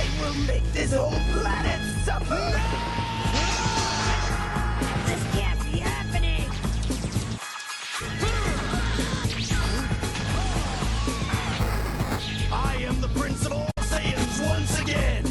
I will make this whole planet suffer! This can't be happening! I am the Prince of all Saiyans once again!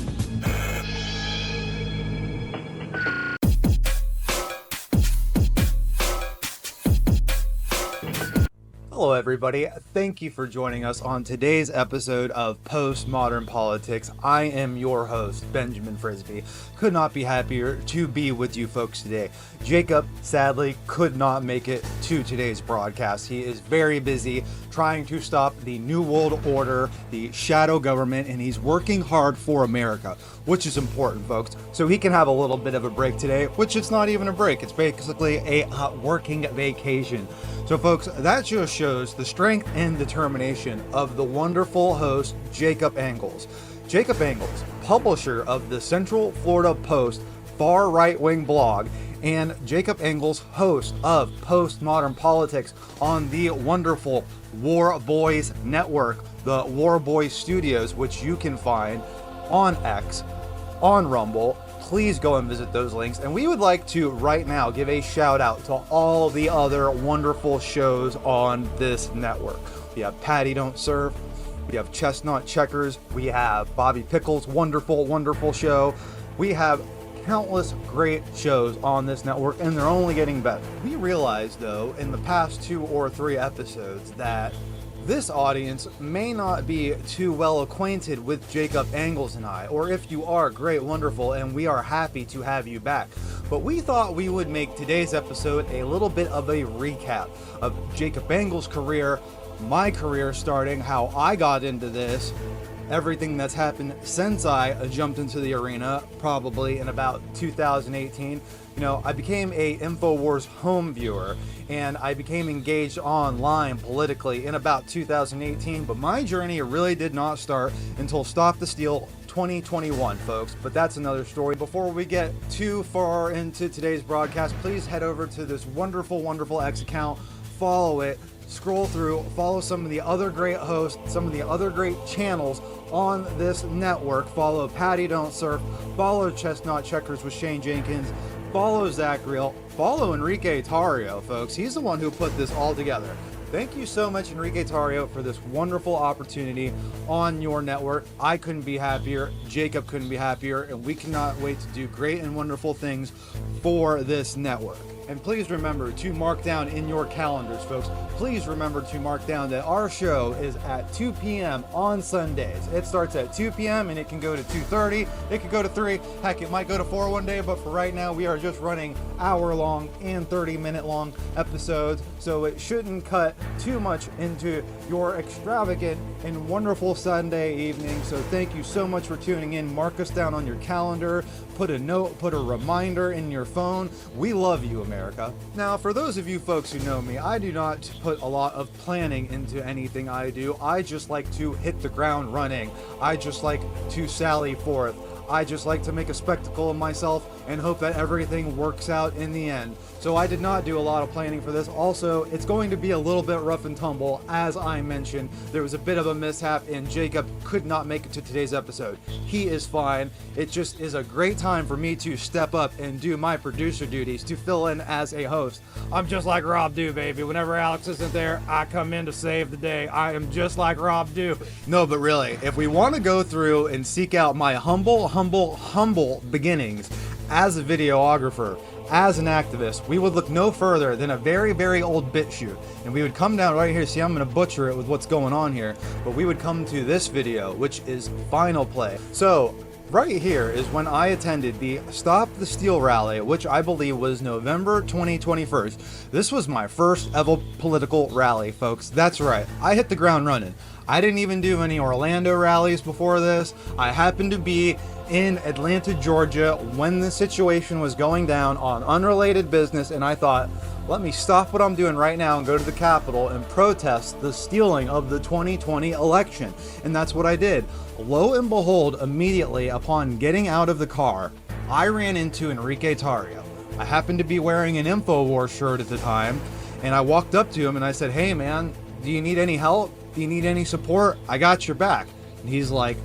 Hello everybody, thank you for joining us on today's episode of Postmodern Politics. I am your host, Benjamin Frisby. Could not be happier to be with you folks today. Jacob, sadly, could not make it to today's broadcast. He is very busy trying to stop the New World Order, the shadow government, and he's working hard for America, which is important, folks. So he can have a little bit of a break today, which it's not even a break. It's basically a working vacation. So folks, that just shows the strength and determination of the wonderful host, Jacob Engels. Jacob Engels, publisher of the Central Florida Post far right-wing blog, and Jacob Engels, host of Postmodern Politics on the wonderful War Boys Network, the War Boys Studios, which you can find on X, on Rumble. Please go and visit those links. And we would like to right now give a shout out to all the other wonderful shows on this network. We have Patty Don't Serve, we have Chestnut Checkers, we have Bobby Pickles' wonderful show. We have countless great shows on this network, and they're only getting better. We realized though in the past 2 or 3 episodes that this audience may not be too well acquainted with Jacob Engels and I, or if you are, great, wonderful, and we are happy to have you back. But we thought we would make today's episode a little bit of a recap of Jacob Engels' career, my career starting, how I got into this, everything that's happened since I jumped into the arena, probably in about 2018. You know, I became a InfoWars home viewer, and I became engaged online politically in about 2018, but my journey really did not start until Stop the Steal 2021, folks, but that's another story. Before we get too far into today's broadcast, please head over to this wonderful X account, follow it, scroll through, follow some of the other great hosts, some of the other great channels on this network. Follow Patty Don't Surf, follow Chestnut Checkers with Shane Jenkins, follow Zach Reel, follow Enrique Tario, folks. He's the one who put this all together. Thank you so much, Enrique Tario, for this wonderful opportunity on your network. I couldn't be happier, Jacob couldn't be happier, and we cannot wait to do great and wonderful things for this network. And please remember to mark down in your calendars, folks. Please remember to mark down that our show is at 2 p.m. on Sundays. It starts at 2 p.m. and it can go to 2:30. It could go to 3. Heck, it might go to 4 one day, but for right now, we are just running hour-long and 30-minute-long episodes, so it shouldn't cut too much into your extravagant and wonderful Sunday evening. So thank you so much for tuning in. Mark us down on your calendar. Put a note, put a reminder in your phone. We love you, America. Now, for those of you folks who know me, I do not put a lot of planning into anything I do. I just like to hit the ground running. I just like to sally forth. I just like to make a spectacle of myself and hope that everything works out in the end. So I did not do a lot of planning for this. Also, it's going to be a little bit rough and tumble. As I mentioned, there was a bit of a mishap and Jacob could not make it to today's episode. He is fine. It just is a great time for me to step up and do my producer duties, to fill in as a host. I'm just like Rob Dew, baby. Whenever Alex isn't there, I come in to save the day. I am just like Rob Dew. No, but really, if we want to go through and seek out my humble beginnings as a videographer, as an activist, we would look no further than a very old BitChute, and we would come down right here. See, I'm going to butcher it with what's going on here, but we would come to this video, which is Final Play. So right here is when I attended the Stop the Steal rally, which I believe was November 2021. This was my first ever political rally, folks. That's right, I hit the ground running. I didn't even do any Orlando rallies before this. I happened to be in Atlanta, Georgia when the situation was going down on unrelated business, and I thought, let me stop what I'm doing right now and go to the Capitol and protest the stealing of the 2020 election. And that's what I did. Lo and behold, immediately upon getting out of the car, I ran into Enrique Tario. I happened to be wearing an InfoWars shirt at the time, and I walked up to him and I said, hey man, do you need any help? Do you need any support? I got your back. And he's like,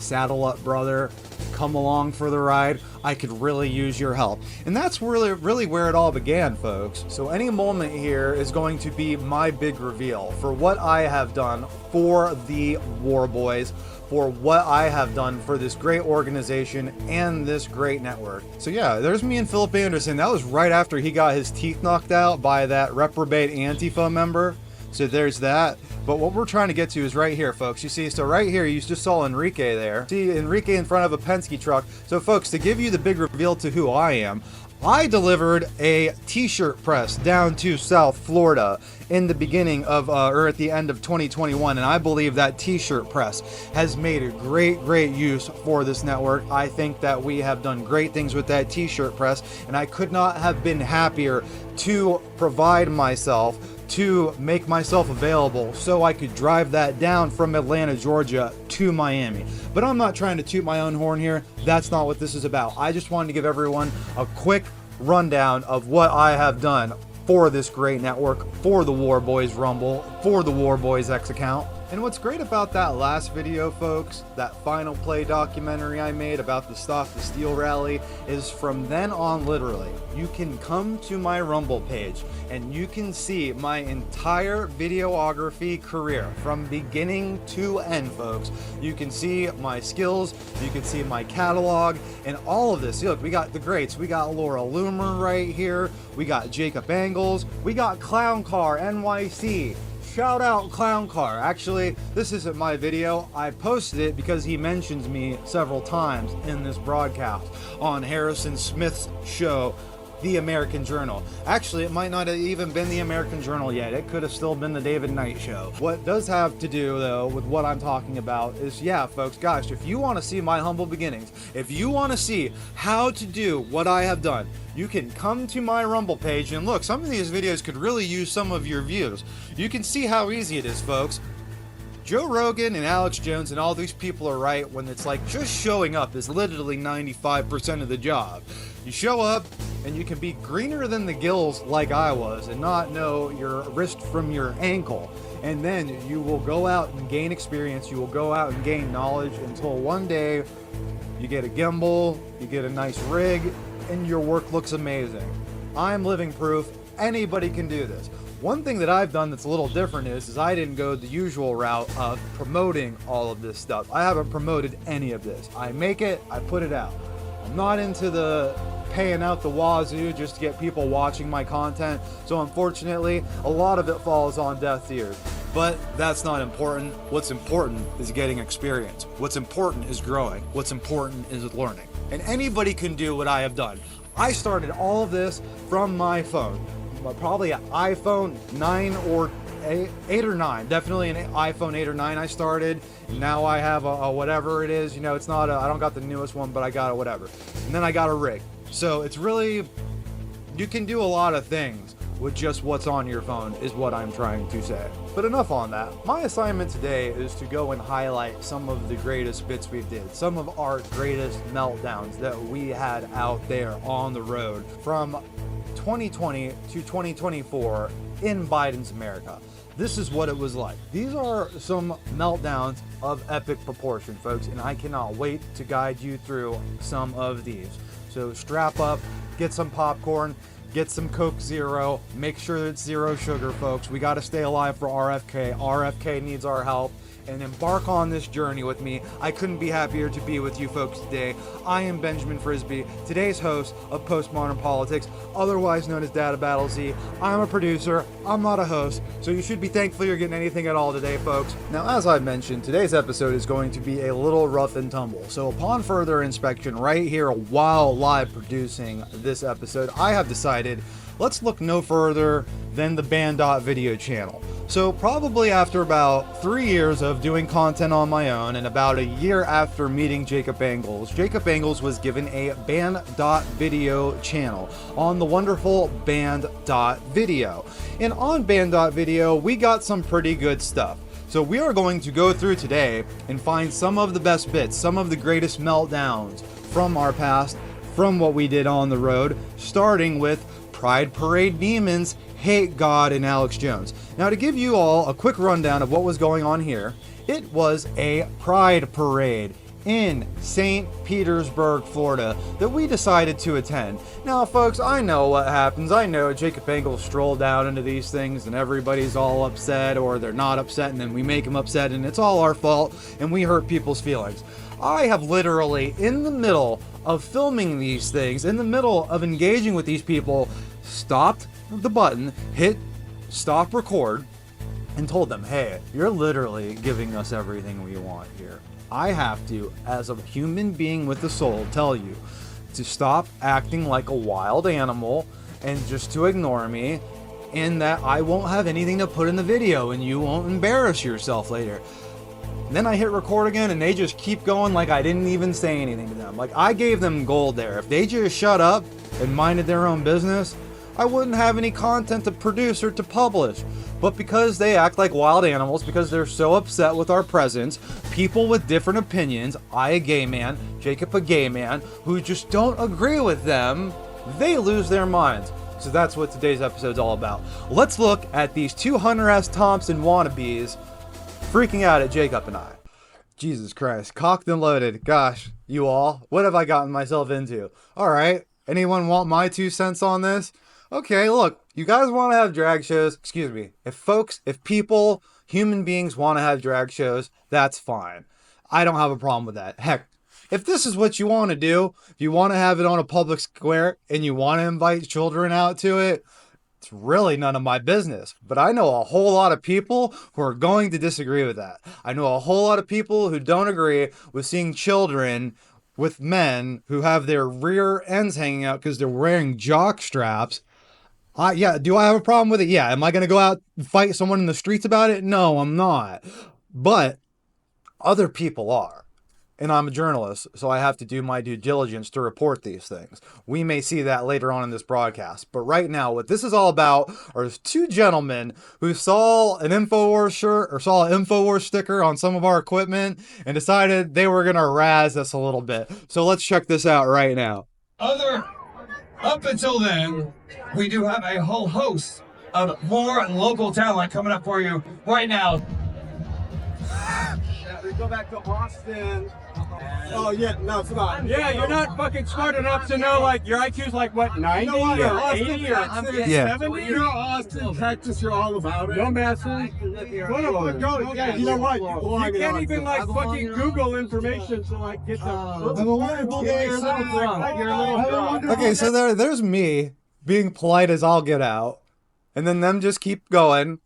saddle up, brother. Come along for the ride. I could really use your help. And that's really where it all began, folks. So any moment here is going to be my big reveal for what I have done for the War Boys, for what I have done for this great organization and this great network. So yeah, there's me and Philip Anderson. That was right after he got his teeth knocked out by that reprobate Antifa member. So there's that. But what we're trying to get to is right here, folks. You see, so right here, you just saw Enrique there. See Enrique in front of a Penske truck. So folks, to give you the big reveal to who I am, I delivered a t-shirt press down to South Florida in the beginning of, or at the end of 2021. And I believe that t-shirt press has made a great use for this network. I think that we have done great things with that t-shirt press, and I could not have been happier to provide myself, to make myself available so I could drive that down from Atlanta, Georgia to Miami. But I'm not trying to toot my own horn here. That's not what this is about. I just wanted to give everyone a quick rundown of what I have done for this great network, for the War Boys Rumble, for the War Boys X account. And what's great about that last video, folks, that final play documentary I made about the Stop the Steal rally, is from then on, literally, you can come to my Rumble page and you can see my entire videography career from beginning to end, folks. You can see my skills, you can see my catalog, and all of this. Look, we got the greats. We got Laura Loomer right here. We got Jacob Angles. We got Clown Car NYC. Shout out Clown Car. Actually, this isn't my video. I posted it because he mentions me several times in this broadcast on Harrison Smith's show, The American Journal. Actually, it might not have even been The American Journal yet. It could have still been the David Knight Show. What does have to do, though, with what I'm talking about is, yeah, folks, gosh, if you want to see my humble beginnings, if you want to see how to do what I have done, you can come to my Rumble page and look, some of these videos could really use some of your views. You can see how easy it is, folks. Joe Rogan and Alex Jones and all these people are right when it's like just showing up is literally 95% of the job. You show up and you can be greener than the gills like I was and not know your wrist from your ankle. And then you will go out and gain experience. You will go out and gain knowledge until one day you get a gimbal, you get a nice rig, and your work looks amazing. I'm living proof. Anybody can do this. One thing that I've done that's a little different is I didn't go the usual route of promoting all of this stuff. I haven't promoted any of this. I make it, I put it out. I'm not into the paying out the wazoo just to get people watching my content. So unfortunately, a lot of it falls on deaf ears. But that's not important. What's important is getting experience. What's important is growing. What's important is learning. And anybody can do what I have done. I started all of this from my phone. Probably an iPhone 9 or 8 or 9. Definitely an iPhone 8 or 9 I started. Now I have a whatever it is. You know, it's not I don't got the newest one, but I got a whatever. And then I got a rig. So it's really, you can do a lot of things with just what's on your phone is what I'm trying to say. But enough on that. My assignment today is to go and highlight some of the greatest bits we did, some of our greatest meltdowns that we had out there on the road from 2020 to 2024 in Biden's America. This is what it was like. These are some meltdowns of epic proportion, folks, and I cannot wait to guide you through some of these. So strap up, get some popcorn, get some Coke Zero, make sure it's zero sugar, folks. We got to stay alive for RFK. RFK needs our help. And embark on this journey with me. I couldn't be happier to be with you folks today. I am Benjamin Frisby, today's host of Postmodern Politics, otherwise known as Data Battle Z. I'm a producer, I'm not a host, so you should be thankful you're getting anything at all today, folks. Now, as I mentioned, today's episode is going to be a little rough and tumble. So upon further inspection right here while live producing this episode, I have decided let's look no further than the Band.video channel. So probably after about 3 years of doing content on my own and about a year after meeting Jacob Angles was given a Band.video channel on the wonderful Band.video. And on Band.video, we got some pretty good stuff. So we are going to go through today and find some of the best bits, some of the greatest meltdowns from our past, from what we did on the road, starting with Pride Parade Demons, Hate God, and Alex Jones. Now, to give you all a quick rundown of what was going on here, it was a Pride Parade in St. Petersburg, Florida, that we decided to attend. Now, folks, I know what happens. I know Jacob Engel stroll down into these things and everybody's all upset, or they're not upset, and then we make them upset, and it's all our fault, and we hurt people's feelings. I have literally, in the middle of filming these things, in the middle of engaging with these people, stopped the button, hit stop record, and told them, hey, you're literally giving us everything we want here. I have to, as a human being with a soul, tell you to stop acting like a wild animal and just to ignore me, and that I won't have anything to put in the video and you won't embarrass yourself later. And then I hit record again and they just keep going like I didn't even say anything to them. Like, I gave them gold there. If they just shut up and minded their own business, I wouldn't have any content to produce or to publish. But because they act like wild animals, because they're so upset with our presence, people with different opinions, I a gay man, Jacob a gay man, who just don't agree with them, they lose their minds. So that's what today's episode's all about. Let's look at these two Hunter S. Thompson wannabes freaking out at Jacob and I. Jesus Christ, cocked and loaded. Gosh, you all, what have I gotten myself into? Alright, anyone want my 2 cents on this? Okay, look, you guys want to have drag shows, excuse me, if people, human beings want to have drag shows, that's fine. I don't have a problem with that. Heck, if this is what you want to do, if you want to have it on a public square and you want to invite children out to it, it's really none of my business. But I know a whole lot of people who are going to disagree with that. I know a whole lot of people who don't agree with seeing children with men who have their rear ends hanging out because they're wearing jock straps. Yeah, do I have a problem with it? Yeah. Am I going to go out and fight someone in the streets about it? No, I'm not. But other people are. And I'm a journalist, so I have to do my due diligence to report these things. We may see that later on in this broadcast. But right now, what this is all about are 2 gentlemen who saw an InfoWars shirt or saw an InfoWars sticker on some of our equipment and decided they were going to razz us a little bit. So let's check this out right now. Up until then, we do have a whole host of more local talent coming up for you right now. We go back to Austin. Oh yeah, no, it's not. Yeah, you're not fucking smart enough to know, like, your IQ's like, what, 90 You know what? or Austin, 80 or Texas. Yeah. 70? You know Austin, Texas, you're all about it. No master. Yeah, you know what? You belong You in can't even, like, Austin. fucking Google information to, like, get the... I'm a wonderful gay You're a little son. drunk. You're a little drunk. Okay, so there's me being polite as all get out. And then them just keep going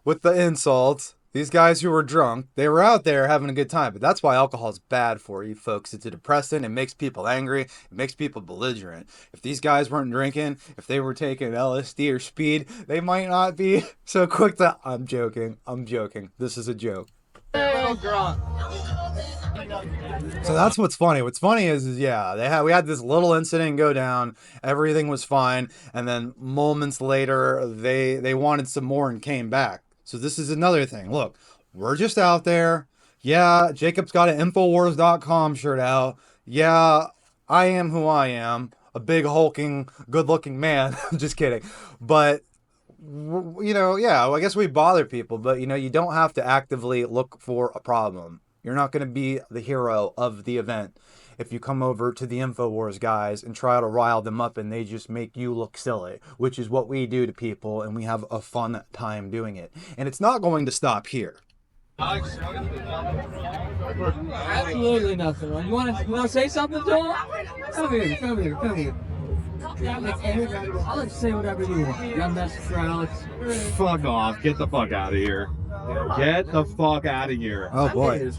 with the insults. These guys who were drunk, they were out there having a good time. But that's why alcohol is bad for you folks. It's a depressant. It makes people angry. It makes people belligerent. If these guys weren't drinking, if they were taking LSD or speed, they might not be so quick to... I'm joking. This is a joke. So that's what's funny. What's funny is yeah, we had this little incident go down. Everything was fine. And then moments later, they wanted some more and came back. So this is another thing. Look, we're just out there. Yeah, Jacob's got an Infowars.com shirt out. Yeah, I am who I am. A big, hulking, good-looking man. Just kidding. But, you know, yeah, well, I guess we bother people. But, you know, you don't have to actively look for a problem. You're not going to be the hero of the event if you come over to the InfoWars guys and try to rile them up and they just make you look silly, which is what we do to people, and we have a fun time doing it. And it's not going to stop here. Absolutely nothing. You want to say something to him? Come here. Alex, say whatever you want. You got a message for Alex? Fuck off. Get the fuck out of here. Get the fuck out of here. Oh boy.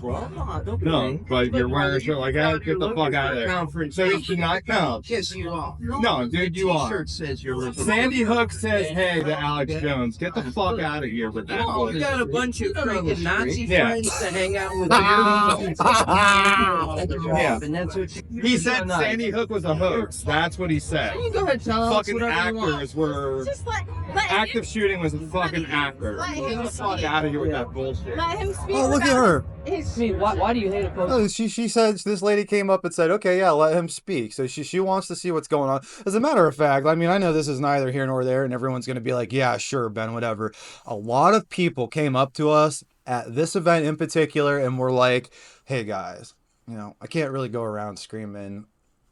No, but you're wearing a shirt like that. Get the fuck out of there. So you should not come. Yes, you are. No, dude, you are. T-shirt says you're listening. Sandy Hook says hey to Alex Jones. Get the fuck out of here with that. Oh, you got a bunch of freaking Nazi Yeah. friends to hang out with. Yeah. And that's what He said Sandy Hook was a hoax. That's what he said. You go ahead, tell us Fucking whatever you want. actors were. Just let Active shooting was a fucking actor. Get the fuck out of here with that bullshit. let him speak. Oh, look at her. His, I mean, why do you hate a post? Oh, she said, this lady came up and said, okay, yeah, let him speak. So she wants to see what's going on. As a matter of fact, I mean, I know this is neither here nor there, and everyone's going to be like, yeah, sure, Ben, whatever. A lot of people came up to us at this event in particular and were like, hey, guys, I can't really go around screaming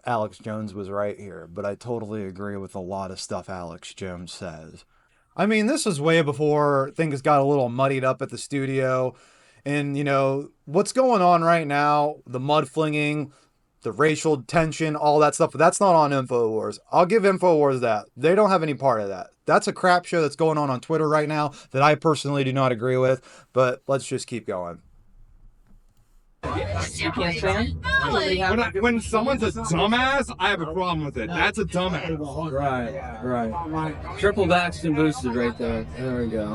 Alex Jones was right here, but I totally agree with a lot of stuff Alex Jones says. I mean, this was way before things got a little muddied up at the studio. And, what's going on right now, the mud flinging, the racial tension, all that stuff, that's not on InfoWars. I'll give InfoWars that. They don't have any part of that. That's a crap show that's going on Twitter right now that I personally do not agree with, but let's just keep going. You can't stand? When someone's a dumbass, I have a problem with it. That's a dumbass. Right. Triple vaxxed and boosted right there. There we go.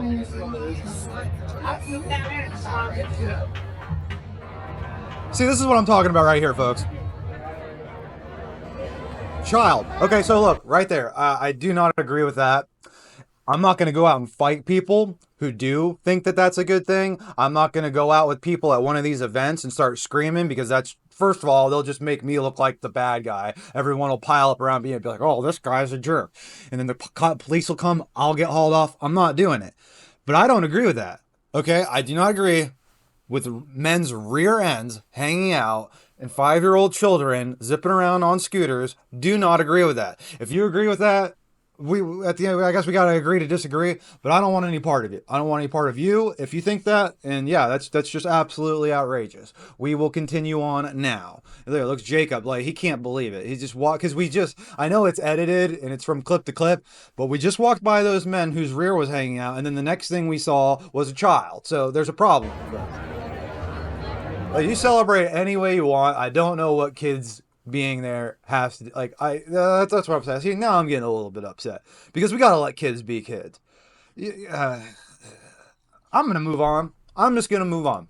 See, this is what I'm talking about right here, folks. Child. Okay, so look, right there. I do not agree with that. I'm not going to go out and fight people who do think that that's a good thing. I'm not going to go out with people at one of these events and start screaming because that's, first of all, they'll just make me look like the bad guy. Everyone will pile up around me and be like, oh, this guy's a jerk. And then the police will come. I'll get hauled off. I'm not doing it. But I don't agree with that. Okay? I do not agree with men's rear ends hanging out and 5-year-old children zipping around on scooters. Do not agree with that. If you agree with that, we at the end, I guess we gotta agree to disagree. But I don't want any part of it. I don't want any part of you if you think that. And yeah, that's just absolutely outrageous. We will continue on now. There looks Jacob like he can't believe it. He just walked because I know it's edited and it's from clip to clip, but we just walked by those men whose rear was hanging out, and then the next thing we saw was a child. So there's a problem. Like, you celebrate any way you want. I don't know what kids being there has to that's what I'm saying. See, now I'm getting a little bit upset because we gotta let kids be kids. I'm gonna move on. I'm just gonna move on.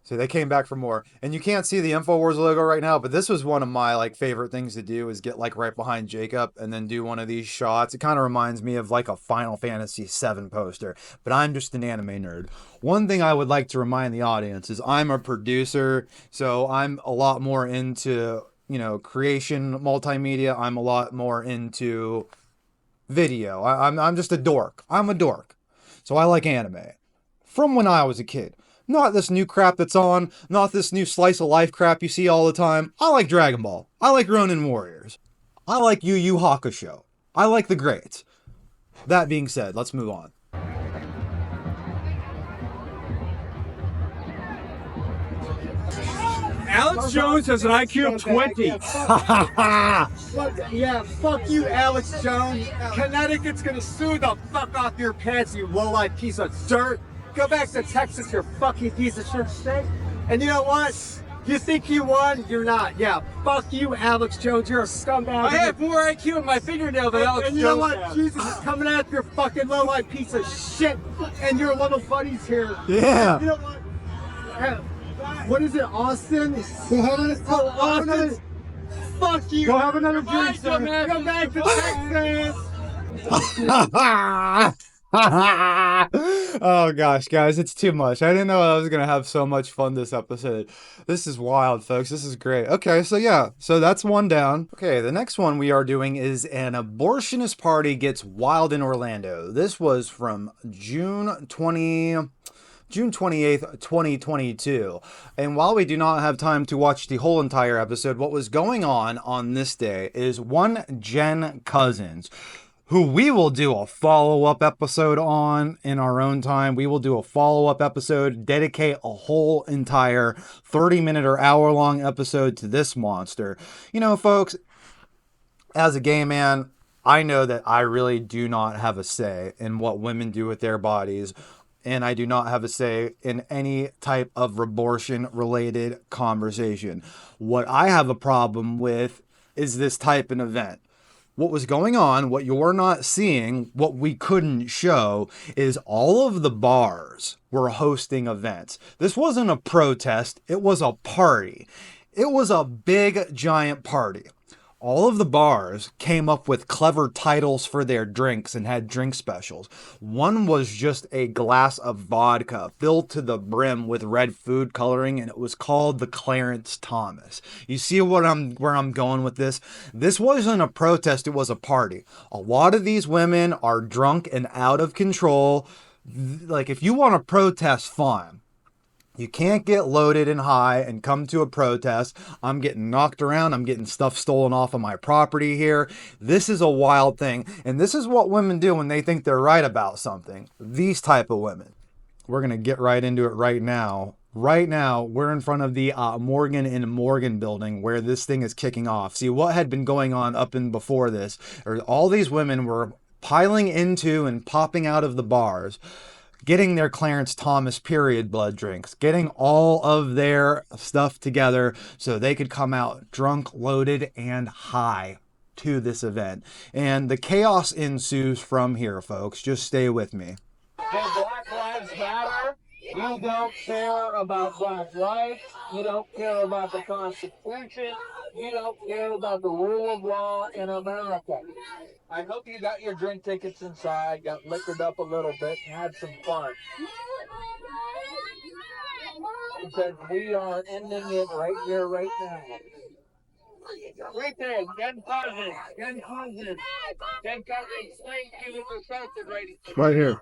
So they came back for more, and you can't see the InfoWars logo right now, but this was one of my favorite things to do is get right behind Jacob and then do one of these shots. It kind of reminds me of a Final Fantasy VII poster, but I'm just an anime nerd. One thing I would like to remind the audience is I'm a producer, so I'm a lot more into creation, multimedia. I'm a lot more into video. I'm just a dork. I'm a dork, so I like anime from when I was a kid. Not this new crap that's on, not this new slice of life crap you see all the time. I like Dragon Ball. I like Ronin Warriors. I like Yu Yu Hakusho. I like the greats. That being said, let's move on. Alex Jones has an IQ of 20. Yeah, fuck you, Alex Jones. Connecticut's gonna sue the fuck off your pants, you low-life piece of dirt. Go back to Texas, you fucking piece of shit state. And you know what? You think you won? You're not. Yeah, fuck you, Alex Jones. You're a scumbag. I have more IQ in my fingernail than Alex and Jones. you know what? has. Jesus is coming at your fucking low-life piece of shit. And your little buddies here. Yeah. You know what? What is it, Austin? Oh, Austin. Fuck you. Go have another drink, Go sir. back to Texas. Oh gosh, guys, it's too much. I didn't know I was gonna have so much fun this episode. This is wild, folks. This is great. Okay, so that's one down. Okay, the next one we are doing is an abortionist party gets wild in Orlando. This was from June 28th, 2022. And while we do not have time to watch the whole entire episode, what was going on this day is one Jen Cousins, who we will do a follow-up episode on in our own time. We will do a follow-up episode, dedicate a whole entire 30-minute or hour-long episode to this monster. Folks, as a gay man, I know that I really do not have a say in what women do with their bodies, and I do not have a say in any type of abortion-related conversation. What I have a problem with is this type of event. What was going on, what you're not seeing, what we couldn't show, is all of the bars were hosting events. This wasn't a protest, it was a party. It was a big, giant party. All of the bars came up with clever titles for their drinks and had drink specials. One was just a glass of vodka filled to the brim with red food coloring, and it was called the Clarence Thomas. You see where I'm going with this? This wasn't a protest, it was a party. A lot of these women are drunk and out of control. If you want to protest, fine. You can't get loaded and high and come to a protest. I'm getting knocked around. I'm getting stuff stolen off of my property here. This is a wild thing. And this is what women do when they think they're right about something. These type of women. We're going to get right into it right now. Right now, we're in front of the Morgan & Morgan building where this thing is kicking off. See, what had been going on up and before this, or all these women were piling into and popping out of the bars, getting their Clarence Thomas period blood drinks, getting all of their stuff together so they could come out drunk, loaded, and high to this event. And the chaos ensues from here, folks. Just stay with me. Does Black Lives Matter? You don't care about Black life. You don't care about the Constitution. You don't care about the rule of law in America. I hope you got your drink tickets inside, got liquored up a little bit, and had some fun. Because we are ending it right here, right now. Right there, Jen Cousins. Jen Cousins. Jen Cousins, thank you for something Right here.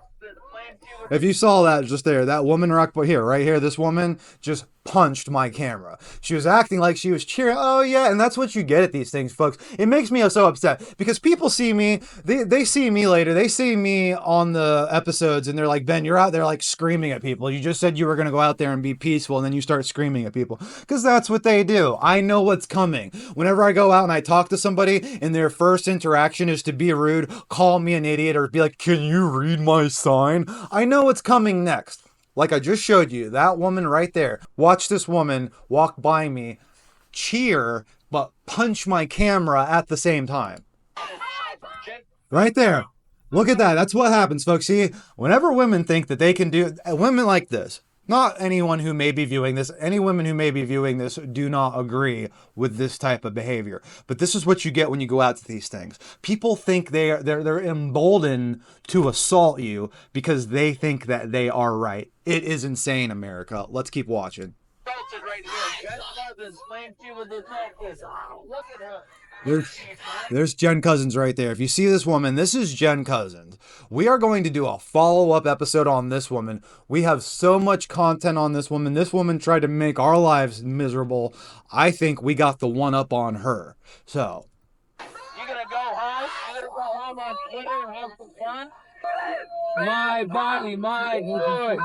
If you saw that just there, that woman right here, this woman just punched my camera. She was acting like she was cheering. Oh yeah, and that's what you get at these things, folks. It makes me so upset because people see me, they see me later, they see me on the episodes and they're like, Ben, you're out there like screaming at people. You just said you were going to go out there and be peaceful and then you start screaming at people because that's what they do. I know what's coming. Whenever I go out and I talk to somebody and their first interaction is to be rude, call me an idiot, or be like, can you read my sign? I know what's coming next. Like I just showed you, that woman right there. Watch this woman walk by me, cheer, but punch my camera at the same time. Right there. Look at that. That's what happens, folks. See, whenever women think that they can do, women like this, not anyone who may be viewing this, any women who may be viewing this do not agree with this type of behavior. But this is what you get when you go out to these things. People think they're emboldened to assault you because they think that they are right. It is insane, America. Let's keep watching. There's Jen Cousins right there. If you see this woman, this is Jen Cousins. We are going to do a follow-up episode on this woman. We have so much content on this woman. This woman tried to make our lives miserable. I think we got the one up on her. So. You gonna go home? You gonna go home on Twitter and have some fun? My body, my voice.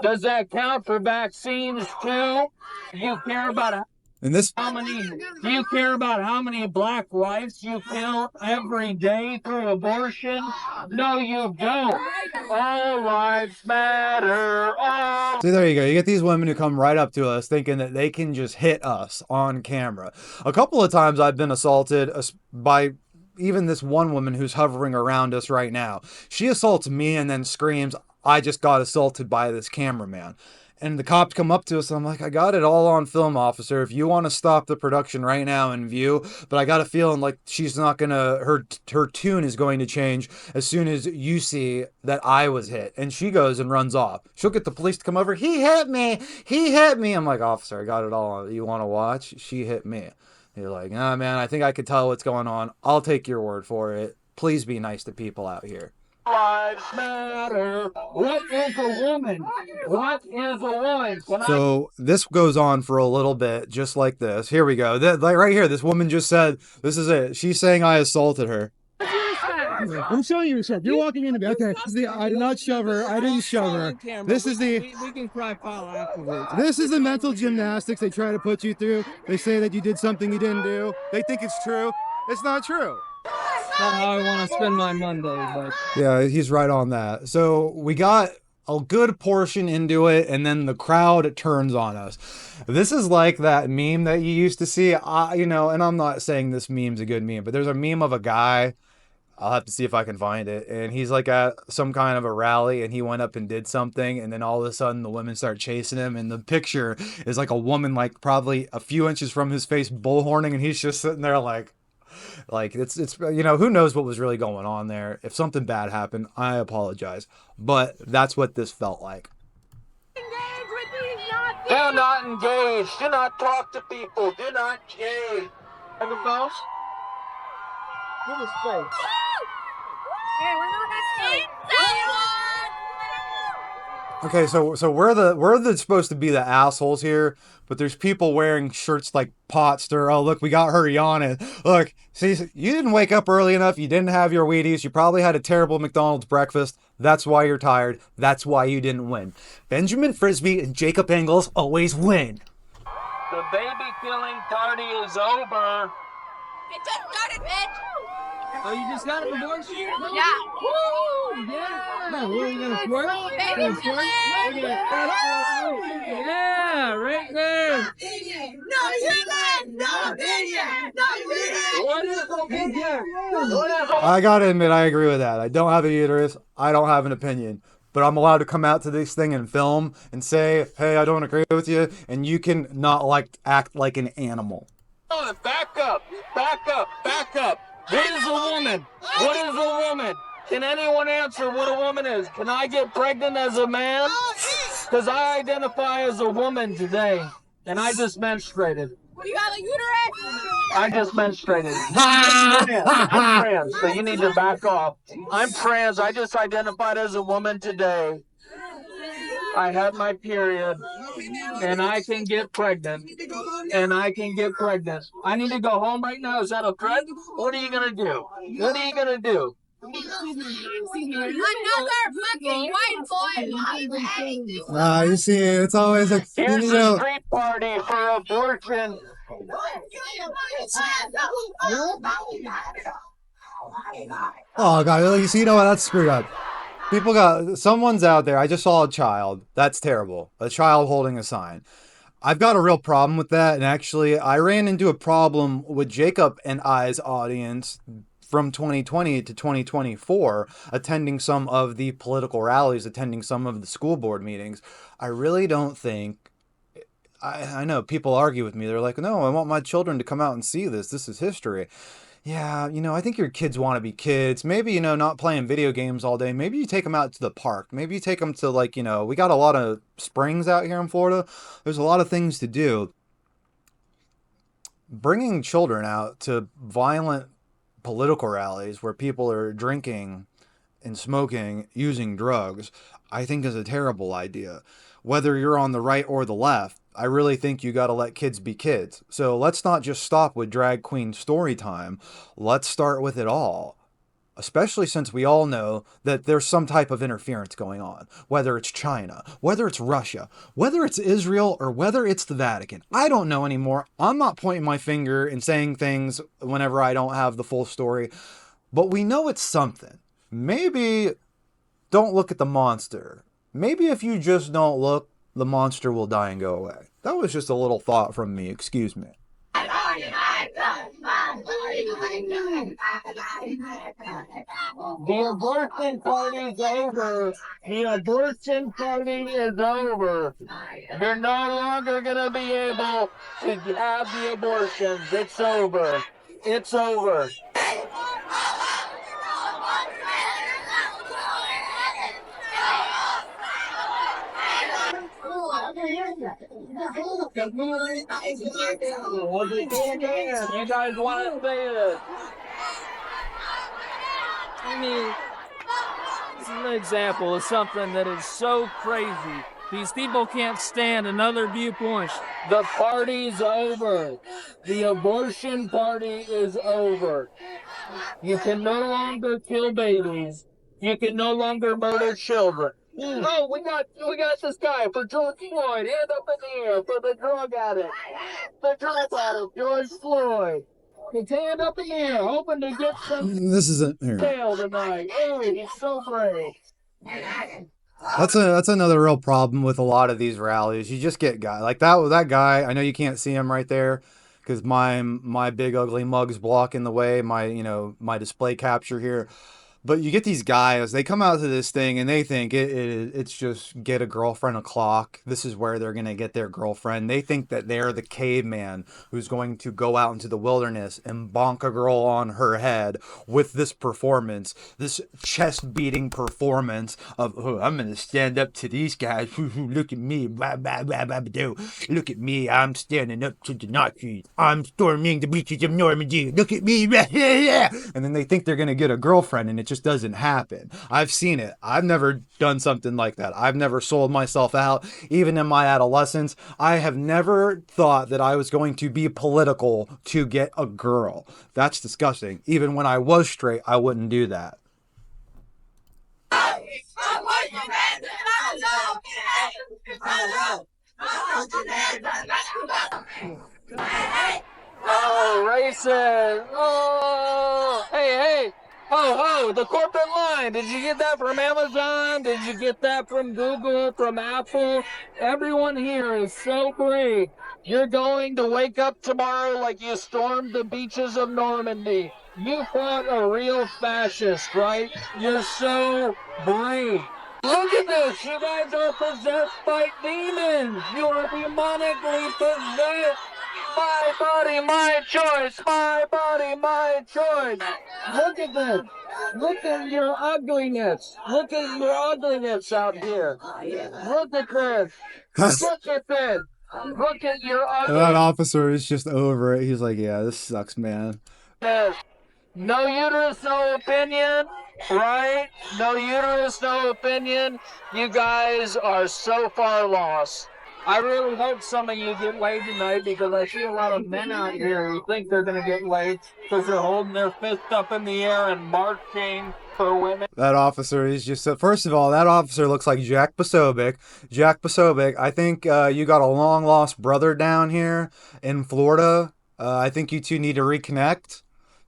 Does that count for vaccines too? Do you care about And this. do you care about how many black lives you kill every day through abortion? No, you don't. All lives matter. All. See, there you go. You get these women who come right up to us thinking that they can just hit us on camera. A couple of times I've been assaulted by even this one woman who's hovering around us right now. She assaults me and then screams, I just got assaulted by this cameraman. And the cops come up to us and I'm like, I got it all on film, officer. If you want to stop the production right now and view, but I got a feeling like she's not gonna, her tune is going to change as soon as you see that I was hit. And she goes and runs off. She'll get the police to come over. He hit me. He hit me. I'm like, officer, I got it all on. You want to watch? She hit me. You're like, nah, man, I think I could tell what's going on. I'll take your word for it. Please be nice to people out here. Lives matter. What is a woman? What is a woman? So this goes on for a little bit, just like this. Here we go. Like right here, this woman just said, this is it. She's saying I assaulted her. I'm showing you a shove. You're walking into me. Okay. I did not shove her. I didn't shove her. This is the. We can cry foul afterwards. This is the mental gymnastics they try to put you through. They say that you did something you didn't do. They think it's true. It's not true. Not how I want to spend my Monday, but Yeah, he's right on that. So we got a good portion into it, and then the crowd turns on us. This is like that meme that you used to see, and I'm not saying this meme's a good meme, but there's a meme of a guy. I'll have to see if I can find it. And he's like at some kind of a rally and he went up and did something. And then all of a sudden the women start chasing him. And the picture is like a woman, like probably a few inches from his face, bullhorning. And he's just sitting there like it's who knows what was really going on there. If something bad happened, I apologize. But that's what this felt like. do not engage. Do not talk to people. Do not engage. Have a boss? Give us space. Okay, so we're supposed to be the assholes here, but there's people wearing shirts like Potster. Oh, look, we got her yawning. Look, see, you didn't wake up early enough. You didn't have your Wheaties. You probably had a terrible McDonald's breakfast. That's why you're tired. That's why you didn't win. Benjamin Frisby and Jacob Ingalls always win. The baby killing party is over. It just started, bitch. Oh, you just got an abortion? Yeah. Woo! Yeah! What are you gonna twerk? Baby killing. Yeah, right there! No human! No opinion! No human! What is opinion? I gotta admit, I agree with that. I don't have a uterus. I don't have an opinion. But I'm allowed to come out to this thing and film and say, hey, I don't agree with you, and you can not act like an animal. Back up! Back up! Back up! What is a woman? What is a woman? Can anyone answer what a woman is? Can I get pregnant as a man? Because I identify as a woman today, and I just menstruated. You got a uterus? I just menstruated. I'm trans, so you need to back off. I'm trans. I just identified as a woman today. I had my period, and I can get pregnant. I need to go home right now. Is that a threat? What are you gonna do? What are you gonna do? Another fucking white boy. You see, it's always like, Here's a street party for abortion. oh God, you see, you know what? That's screwed up. Someone's out there. I just saw a child. That's terrible. A child holding a sign. I've got a real problem with that. And actually, I ran into a problem with Jacob and I's audience from 2020 to 2024, attending some of the political rallies, attending some of the school board meetings. I really don't think, I know people argue with me. They're like, no, I want my children to come out and see this. This is history. Yeah, I think your kids want to be kids. Maybe, not playing video games all day. Maybe you take them out to the park. Maybe you take them to, we got a lot of springs out here in Florida. There's a lot of things to do. Bringing children out to violent political rallies where people are drinking and smoking, using drugs, I think is a terrible idea. Whether you're on the right or the left, I really think you got to let kids be kids. So let's not just stop with drag queen story time. Let's start with it all. Especially since we all know that there's some type of interference going on. Whether it's China, whether it's Russia, whether it's Israel, or whether it's the Vatican. I don't know anymore. I'm not pointing my finger and saying things whenever I don't have the full story. But we know it's something. Maybe don't look at the monster. Maybe if you just don't look, the monster will die and go away. That was just a little thought from me. Excuse me. The abortion party is over. The abortion party is over. You're no longer going to be able to have the abortions. It's over. It's over. You guys want to say this? I mean, this is an example of something that is so crazy. These people can't stand another viewpoint. The party's over. The abortion party is over. You can no longer kill babies. You can no longer murder children. Oh, we got this guy for George Floyd. Hand up in the air for the drug addict. The drug addict, George Floyd. His hand up in the air, hoping to get some This isn't here. tail tonight. Oh, he's so brave. That's another real problem with a lot of these rallies. You just get guys like that guy. I know you can't see him right there because my big ugly mug's blocking the way. My display capture here. But you get these guys, they come out to this thing and they think it's just get a girlfriend o'clock. This is where they're going to get their girlfriend. They think that they're the caveman who's going to go out into the wilderness and bonk a girl on her head with this performance, this chest beating performance of, oh, I'm going to stand up to these guys. Look at me. Look at me. I'm standing up to the Nazis. I'm storming the beaches of Normandy. Look at me. And then they think they're going to get a girlfriend, and it's just doesn't happen. I've seen it. I've never done something like that. I've never sold myself out. Even in my adolescence, I have never thought that I was going to be political to get a girl. That's disgusting. Even when I was straight, I wouldn't do that. Oh, racist! Oh, hey! Ho, the corporate line. Did you get that from Amazon? Did you get that from Google, from Apple? Everyone here is so free. You're going to wake up tomorrow like you stormed the beaches of Normandy. You fought a real fascist, right? You're so brave. Look at this. You guys are possessed by demons. You are demonically possessed. My body, my choice. My body, my choice. Look at this. Look at your ugliness. Look at your ugliness out here. Look at this. Look at this. Look at your ugliness. That officer is just over it. He's like, yeah, this sucks, man. No uterus, no opinion, right? No uterus, no opinion. You guys are so far lost. I really hope some of you get laid tonight because I see a lot of men out here who think they're going to get laid because they're holding their fist up in the air and marching for women. That officer is just... First of all, that officer looks like Jack Posobiec. Jack Posobiec, I think you got a long-lost brother down here in Florida. I think you two need to reconnect.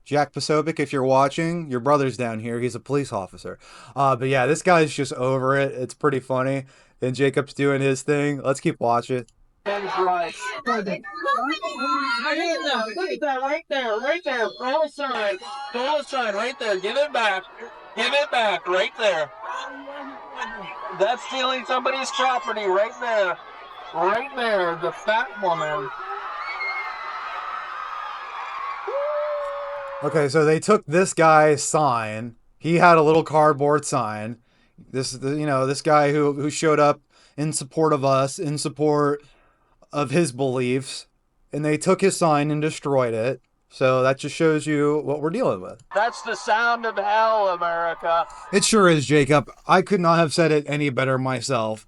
Jack Posobiec, if you're watching, your brother's down here. He's a police officer. But yeah, this guy's just over it. It's pretty funny. And Jacob's doing his thing. Let's keep watching. Right. Look at that right there. Dollar sign right there. Give it back right there. That's stealing somebody's property right there. The fat woman. Okay, so they took this guy's sign. He had a little cardboard sign. This guy who showed up in support of us, in support of his beliefs, and they took his sign and destroyed it. So that just shows you what we're dealing with. That's the sound of hell, America. It sure is, Jacob. I could not have said it any better myself.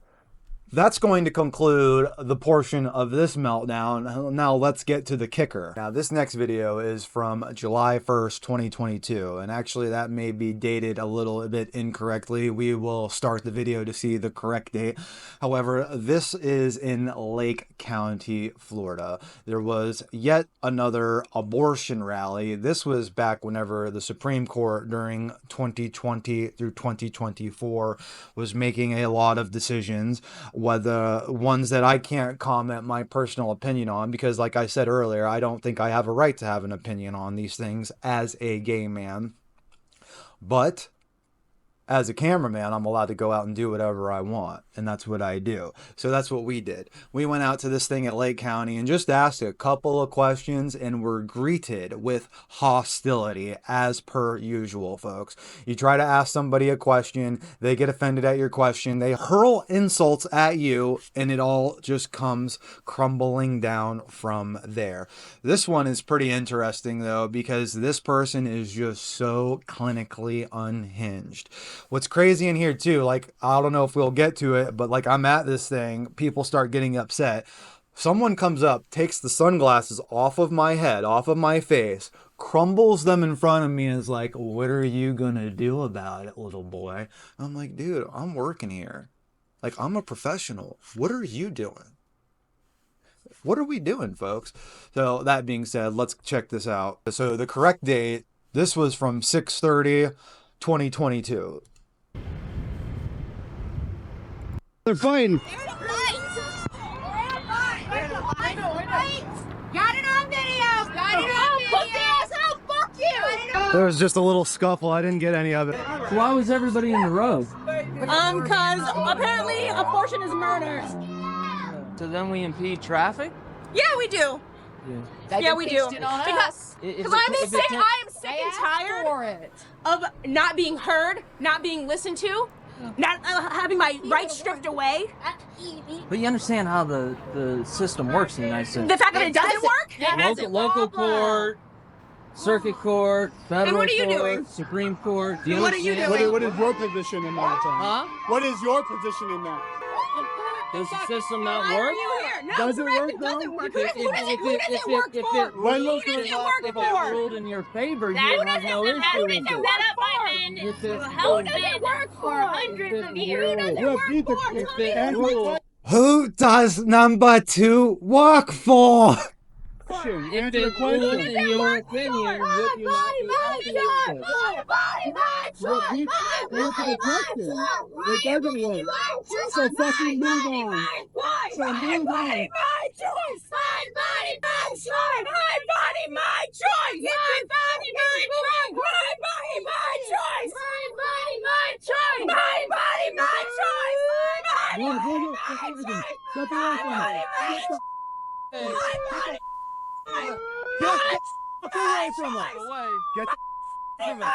That's going to conclude the portion of this meltdown. Now let's get to the kicker. Now this next video is from July 1st, 2022. And actually that may be dated a little bit incorrectly. We will start the video to see the correct date. However, this is in Lake County, Florida. There was yet another abortion rally. This was back whenever the Supreme Court during 2020 through 2024 was making a lot of decisions, whether ones that I can't comment my personal opinion on, because like I said earlier, I don't think I have a right to have an opinion on these things as a gay man. But as a cameraman, I'm allowed to go out and do whatever I want, and that's what I do. So that's what we did. We went out to this thing at Lake County and just asked a couple of questions and were greeted with hostility as per usual, folks. You try to ask somebody a question, they get offended at your question, they hurl insults at you, and it all just comes crumbling down from there. This one is pretty interesting though, because this person is just so clinically unhinged. What's crazy in here too, like, I don't know if we'll get to it, but like, I'm at this thing, people start getting upset. Someone comes up, takes the sunglasses off of my head, off of my face, crumbles them in front of me and is like, what are you gonna do about it, little boy? I'm like, dude, I'm working here. Like, I'm a professional. What are you doing? What are we doing, folks? So that being said, let's check this out. So the correct date, this was from 6/30, 2022. They're fighting. Got it on video! Fuck the asshole! Fuck you! There was just a little scuffle. I didn't get any of it. Why was everybody in the row? Cause apparently abortion is murder. So then we impede traffic? Yeah, we do. Yeah, we do. Because I am sick and tired of not being heard, not being listened to, not having my rights stripped away. But you understand how the system works in the United States. The fact that it doesn't work? Local court, Circuit Court, Federal what are you Court, doing? Supreme Court. Do What are you understand? doing? What is your position in that? Huh? What is your position in that? Does the system not Why work? are you here? No, Does it correct, work, it doesn't work. If Who does it work it for? When Who was does the it work if it for? ruled in your favor, you That would have no issue with it. set up by men If it who does ruled- it work for hundreds of years. if it ruled- Who does number 2 work for? Question. if Answer the it ruled question. in your opinion, would you not be happy with it? Repeat. Answer the question. It doesn't work. So fucking move on. So move on. Step away from it. Get away from us. Away. Get the from it.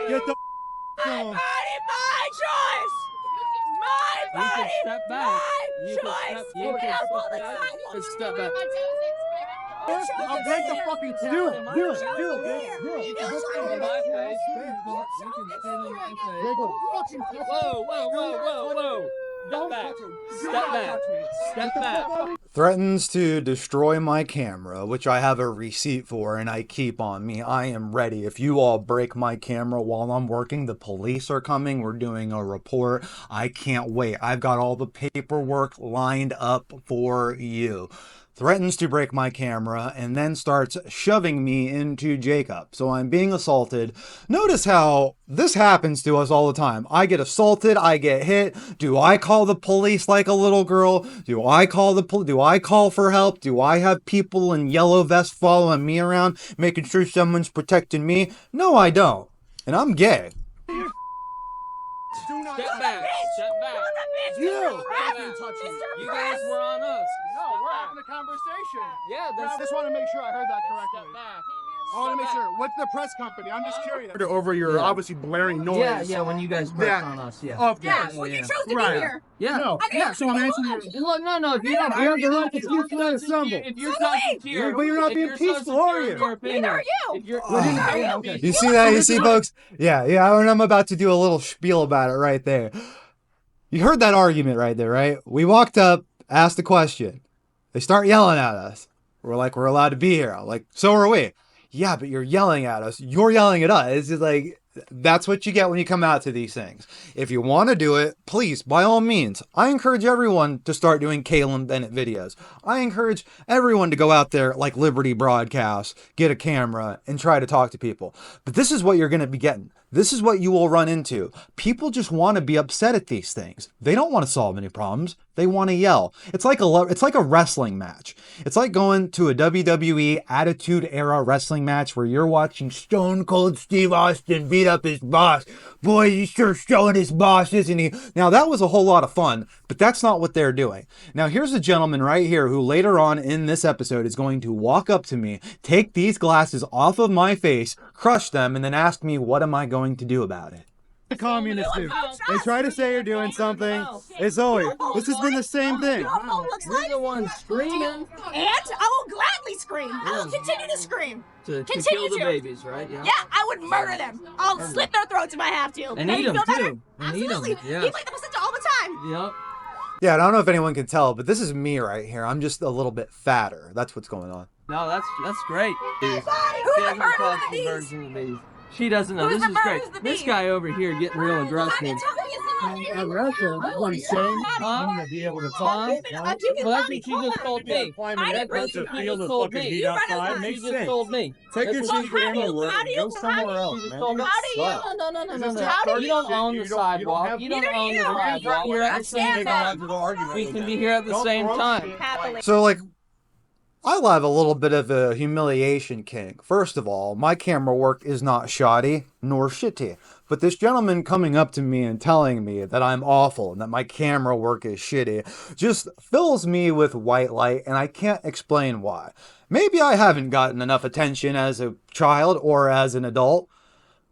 Get the from us. You can step back. You can step back. I'll break the fucking tail. Do it, bitch. You can stand in my face. You can stand in my face. Whoa. Step back. Threatens to destroy my camera, which I have a receipt for and I keep on me. I am ready. If you all break my camera while I'm working, the police are coming. We're doing a report. I can't wait. I've got all the paperwork lined up for you. Threatens to break my camera and then starts shoving me into Jacob. So I'm being assaulted. Notice how this happens to us all the time. I get assaulted, I get hit. Do I call the police like a little girl? Do I call for help? Do I have people in yellow vests following me around, making sure someone's protecting me? No, I don't. And I'm gay. Step back. You fucking touch me. You guys were on us. No, we're having a conversation. Yeah, I just want to make sure I heard that correctly. Step back. I want to make sure. What's the press company? I'm just curious. Over your obviously blaring noise. Yeah, when you guys pressed on us, yeah. Of Yeah, course. well, you chose to be Right. here. Yeah. No, yeah, so I'm answering you. Look, no, if you don't I have the right to peacefully assemble. If you're talking to your, But you're not if being you're peaceful, so are secure you? in your opinion, Neither are you. If you're, Okay. You see that? You see, folks? Yeah, and I'm about to do a little spiel about it right there. You heard that argument right there, right? We walked up, asked the question. They start yelling at us. We're like, we're allowed to be here. I'm like, so are we. Yeah, but you're yelling at us. You're yelling at us. It's just like, that's what you get when you come out to these things. If you want to do it, please, by all means. I encourage everyone to start doing Kalen Bennett videos. I encourage everyone to go out there like Liberty Broadcast, get a camera, and try to talk to people. But this is what you're going to be getting. This is what you will run into. People just want to be upset at these things. They don't want to solve any problems. They want to yell. It's like a wrestling match. It's like going to a WWE Attitude Era wrestling match where you're watching Stone Cold Steve Austin beat up his boss. Boy, he's sure showing his boss, isn't he? Now, that was a whole lot of fun, but that's not what they're doing. Now, here's a gentleman right here who later on in this episode is going to walk up to me, take these glasses off of my face, crush them, and then ask me, what am I going to do about it? The communists do. They try to say you're doing something. It's always. This has been the same thing. You're the one screaming And I will gladly scream. I will continue to scream. to Continue kill the to. babies, right? Yeah, I would murder them. I'll slit their throats if I have to. And Hey, eat you 'em, feel better? too. And eat 'em, Absolutely. yeah. Eat like the placenta all the time. Yep. Yeah, and I don't know if anyone can tell, but this is me right here. I'm just a little bit fatter. That's what's going on. No, that's great. Who's She the hasn't bird? caught Who's the some bees? birds in the bees. She doesn't know. Who's This the is bird? great. Who's the This bee? guy over here getting real aggressive. Aggressive. That's what I'm saying. I'm gonna be able to talk. Well, that's what she just told me. That's what she just told me. She just told me. Take your That's what secret she in the told me. Go somewhere else, She just man. told me. No. You don't own the sidewalk. You don't own the sidewalk. We're at the same time. We can be here at the same time. So, like, I have a little bit of a humiliation kink. First of all, my camera work is not shoddy nor shitty. But this gentleman coming up to me and telling me that I'm awful and that my camera work is shitty just fills me with white light, and I can't explain why. Maybe I haven't gotten enough attention as a child or as an adult.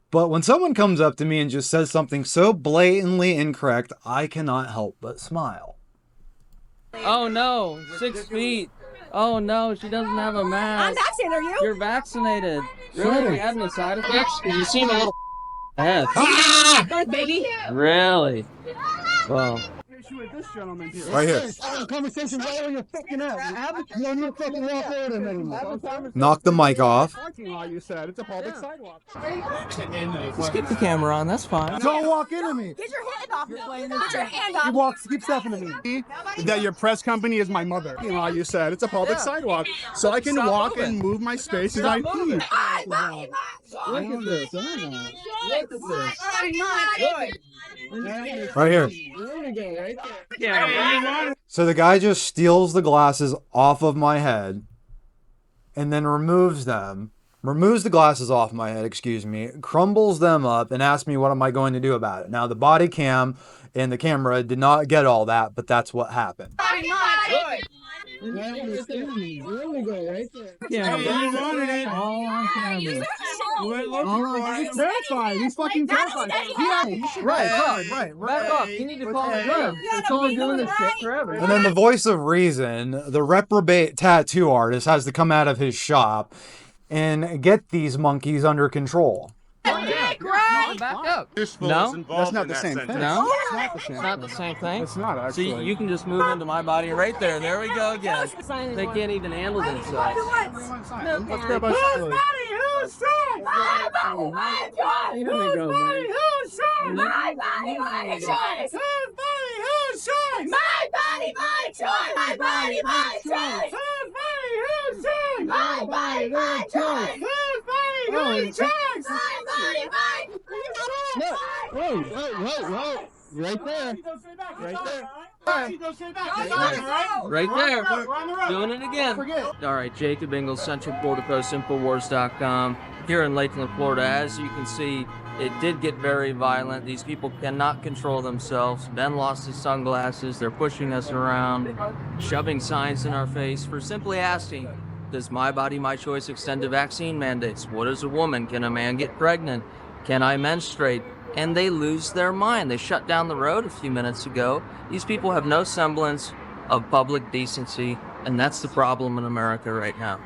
But when someone comes up to me and just says something so blatantly incorrect, I cannot help but smile. Oh no, 6 feet. Oh no, she doesn't have a I'm mask. vaccinated, are you? You're vaccinated. Really? Are you having any side effects? Because you seem a little head. Birth baby. Really? Well. With this gentleman here. Right here. Having a conversation right on your fucking ass. You don't need to fucking walk over to me anymore. Knock the mic off. Parking lot, you said. It's a public sidewalk. Just keep the camera on, that's fine. Don't walk into me. Get your hand off me. Get your hand off You me. walk, keep stepping to me. That your press company is my mother. You know, you said it's a public sidewalk, so I can Stop walk moving. and move my space as I please. Look at this. Look at this. Right here. So the guy just steals the glasses off of my head and then removes the glasses off my head, excuse me, crumbles them up and asks me what am I going to do about it. Now the body cam and the camera did not get all that, but that's what happened. Terrified. He's fucking terrified. Right. Back up. You need to call it good. It's only doing this shit forever. And then the voice of reason, the reprobate tattoo artist, has to come out of his shop and get these monkeys under control. Back up. No? That's not the same thing. No? It's Not the same thing? It's not actually. So you can just move into my body right there. There we go again. They can't even handle themselves. Let's grab us. Whoa. Right there. Right there. Doing it again. All right, Jacob Ingles, Central Florida Post, Infowars.com. Here in Lakeland, Florida, as you can see, it did get very violent. These people cannot control themselves. Ben lost his sunglasses. They're pushing us around, shoving signs in our face for simply asking, does my body, my choice extend to vaccine mandates? What is a woman? Can a man get pregnant? Can I menstruate? And they lose their mind. They shut down the road a few minutes ago. These people have no semblance of public decency, and that's the problem in America right now.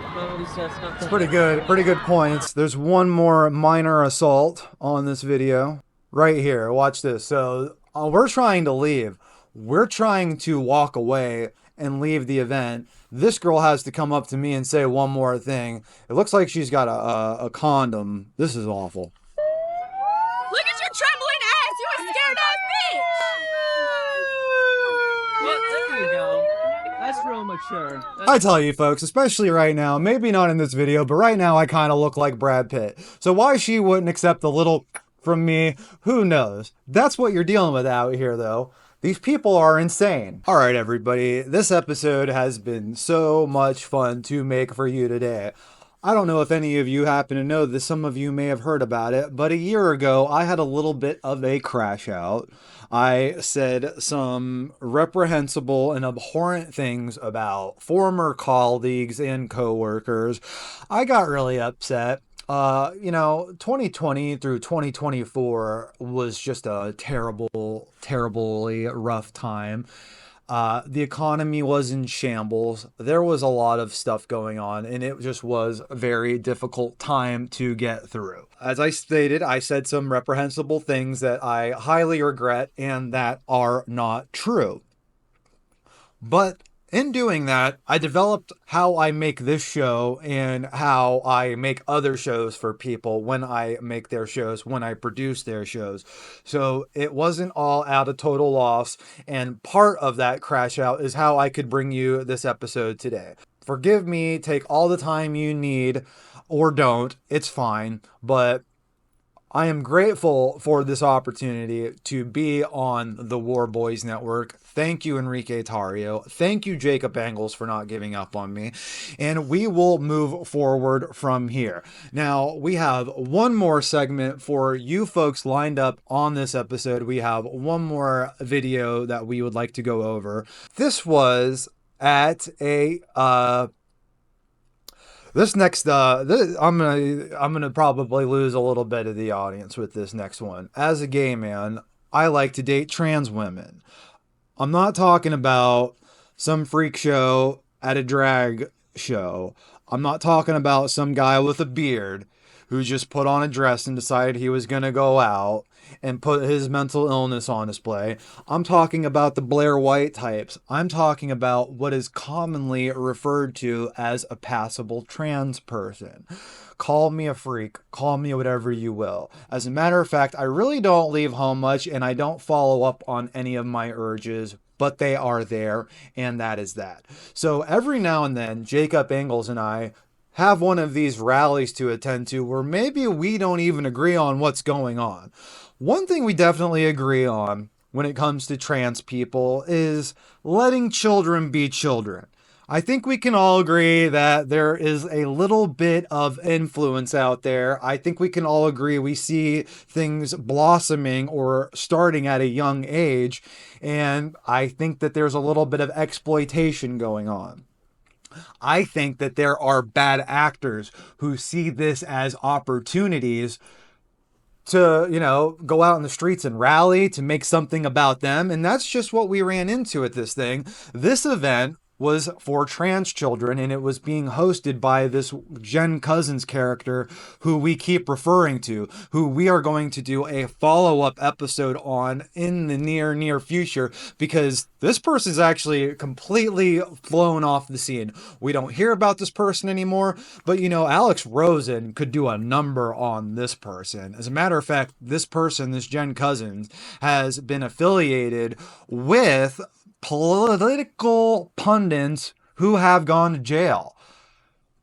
It's pretty good points. There's one more minor assault on this video right here. Watch this. So we're trying to leave. We're trying to walk away and leave the event. This girl has to come up to me and say one more thing. It looks like she's got a condom. This is awful. Look at your trembling ass. You a scared ass bitch. Well, there you go. That's real mature. I tell you folks, especially right now, maybe not in this video, but right now I kind of look like Brad Pitt. So why she wouldn't accept a little from me, who knows? That's what you're dealing with out here though. These people are insane. All right, everybody, this episode has been so much fun to make for you today. I don't know if any of you happen to know this, some of you may have heard about it, but a year ago I had a little bit of a crash out. I said some reprehensible and abhorrent things about former colleagues and coworkers. I got really upset. 2020 through 2024 was just a terribly rough time. The economy was in shambles. There was a lot of stuff going on, and it just was a very difficult time to get through. As I stated, I said some reprehensible things that I highly regret and that are not true. But in doing that, I developed how I make this show and how I make other shows for people when I make their shows, when I produce their shows. So it wasn't all out of total loss. And part of that crash out is how I could bring you this episode today. Forgive me, take all the time you need or don't. It's fine. But I am grateful for this opportunity to be on the War Boys Network. Thank you, Enrique Tario. Thank you, Jacob Engels, for not giving up on me. And we will move forward from here. Now, we have one more segment for you folks lined up on this episode. We have one more video that we would like to go over. This was at a I'm gonna probably lose a little bit of the audience with this next one. As a gay man, I like to date trans women. I'm not talking about some freak show at a drag show. I'm not talking about some guy with a beard who just put on a dress and decided he was going to go out and put his mental illness on display. I'm talking about the Blair White types. I'm talking about what is commonly referred to as a passable trans person. Call me a freak, call me whatever you will. As a matter of fact, I really don't leave home much and I don't follow up on any of my urges, but they are there, and that is that. So every now and then, Jacob Engels and I have one of these rallies to attend to where maybe we don't even agree on what's going on. One thing we definitely agree on when it comes to trans people is letting children be children. I think we can all agree that there is a little bit of influence out there. I think we can all agree we see things blossoming or starting at a young age, and I think that there's a little bit of exploitation going on. I think that there are bad actors who see this as opportunities to, go out in the streets and rally, to make something about them. And that's just what we ran into at this thing. This event was for trans children, and it was being hosted by this Jen Cousins character who we keep referring to, who we are going to do a follow-up episode on in the near future, because this person's actually completely flown off the scene. We don't hear about this person anymore, but Alex Rosen could do a number on this person. As a matter of fact, this person, this Jen Cousins, has been affiliated with political pundits who have gone to jail.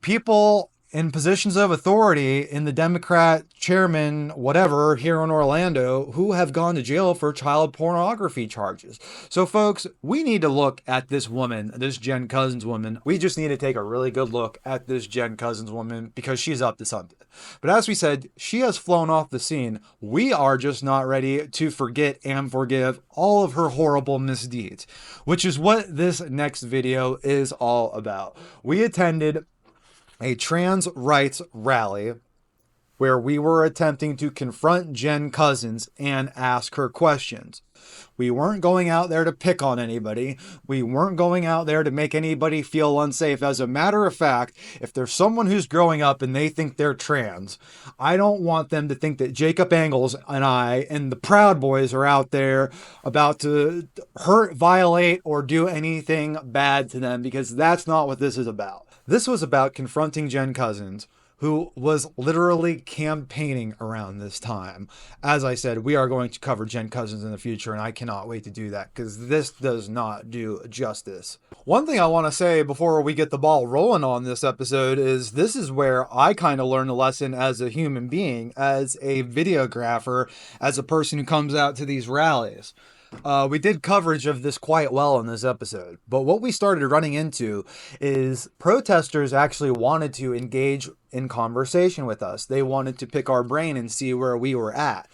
People in positions of authority in the Democrat chairman, whatever, here in Orlando, who have gone to jail for child pornography charges. So folks, we need to look at this woman, this Jen Cousins woman. We just need to take a really good look at this Jen Cousins woman because she's up to something. But as we said, she has flown off the scene. We are just not ready to forget and forgive all of her horrible misdeeds, which is what this next video is all about. We attended a trans rights rally where we were attempting to confront Jen Cousins and ask her questions. We weren't going out there to pick on anybody. We weren't going out there to make anybody feel unsafe. As a matter of fact, if there's someone who's growing up and they think they're trans, I don't want them to think that Jacob Engels and I and the Proud Boys are out there about to hurt, violate, or do anything bad to them, because that's not what this is about. This was about confronting Jen Cousins, who was literally campaigning around this time. As I said, we are going to cover Jen Cousins in the future, and I cannot wait to do that because this does not do justice. One thing I want to say before we get the ball rolling on this episode is this is where I kind of learned a lesson as a human being, as a videographer, as a person who comes out to these rallies. We did coverage of this quite well in this episode, but what we started running into is protesters actually wanted to engage in conversation with us. They wanted to pick our brain and see where we were at.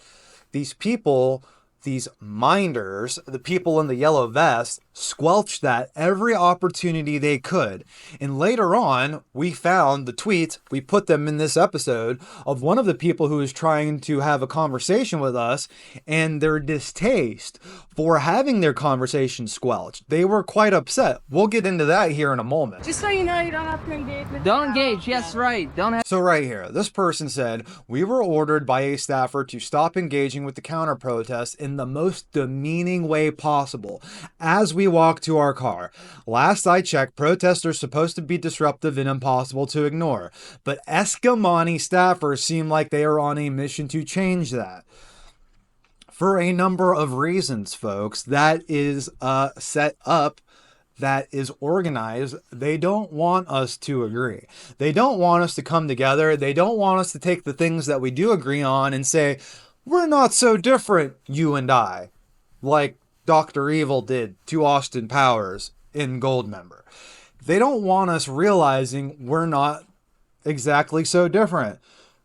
These people, these minders, the people in the yellow vest, squelched that every opportunity they could. And later on, we found the tweets, we put them in this episode, of one of the people who was trying to have a conversation with us, and their distaste for having their conversation squelched. They were quite upset. We'll get into that here in a moment. Just so you know, you don't have to engage with Don't engage, yes, right. Don't have. So right here, this person said, we were ordered by a staffer to stop engaging with the counter protest in the most demeaning way possible as we walk to our car. Last I checked, protests are supposed to be disruptive and impossible to ignore, but Escamani staffers seem like they are on a mission to change that. For a number of reasons, folks, that is set up, that is organized. They don't want us to agree. They don't want us to come together. They don't want us to take the things that we do agree on and say, we're not so different, you and I, like Dr. Evil did to Austin Powers in Goldmember. They don't want us realizing we're not exactly so different.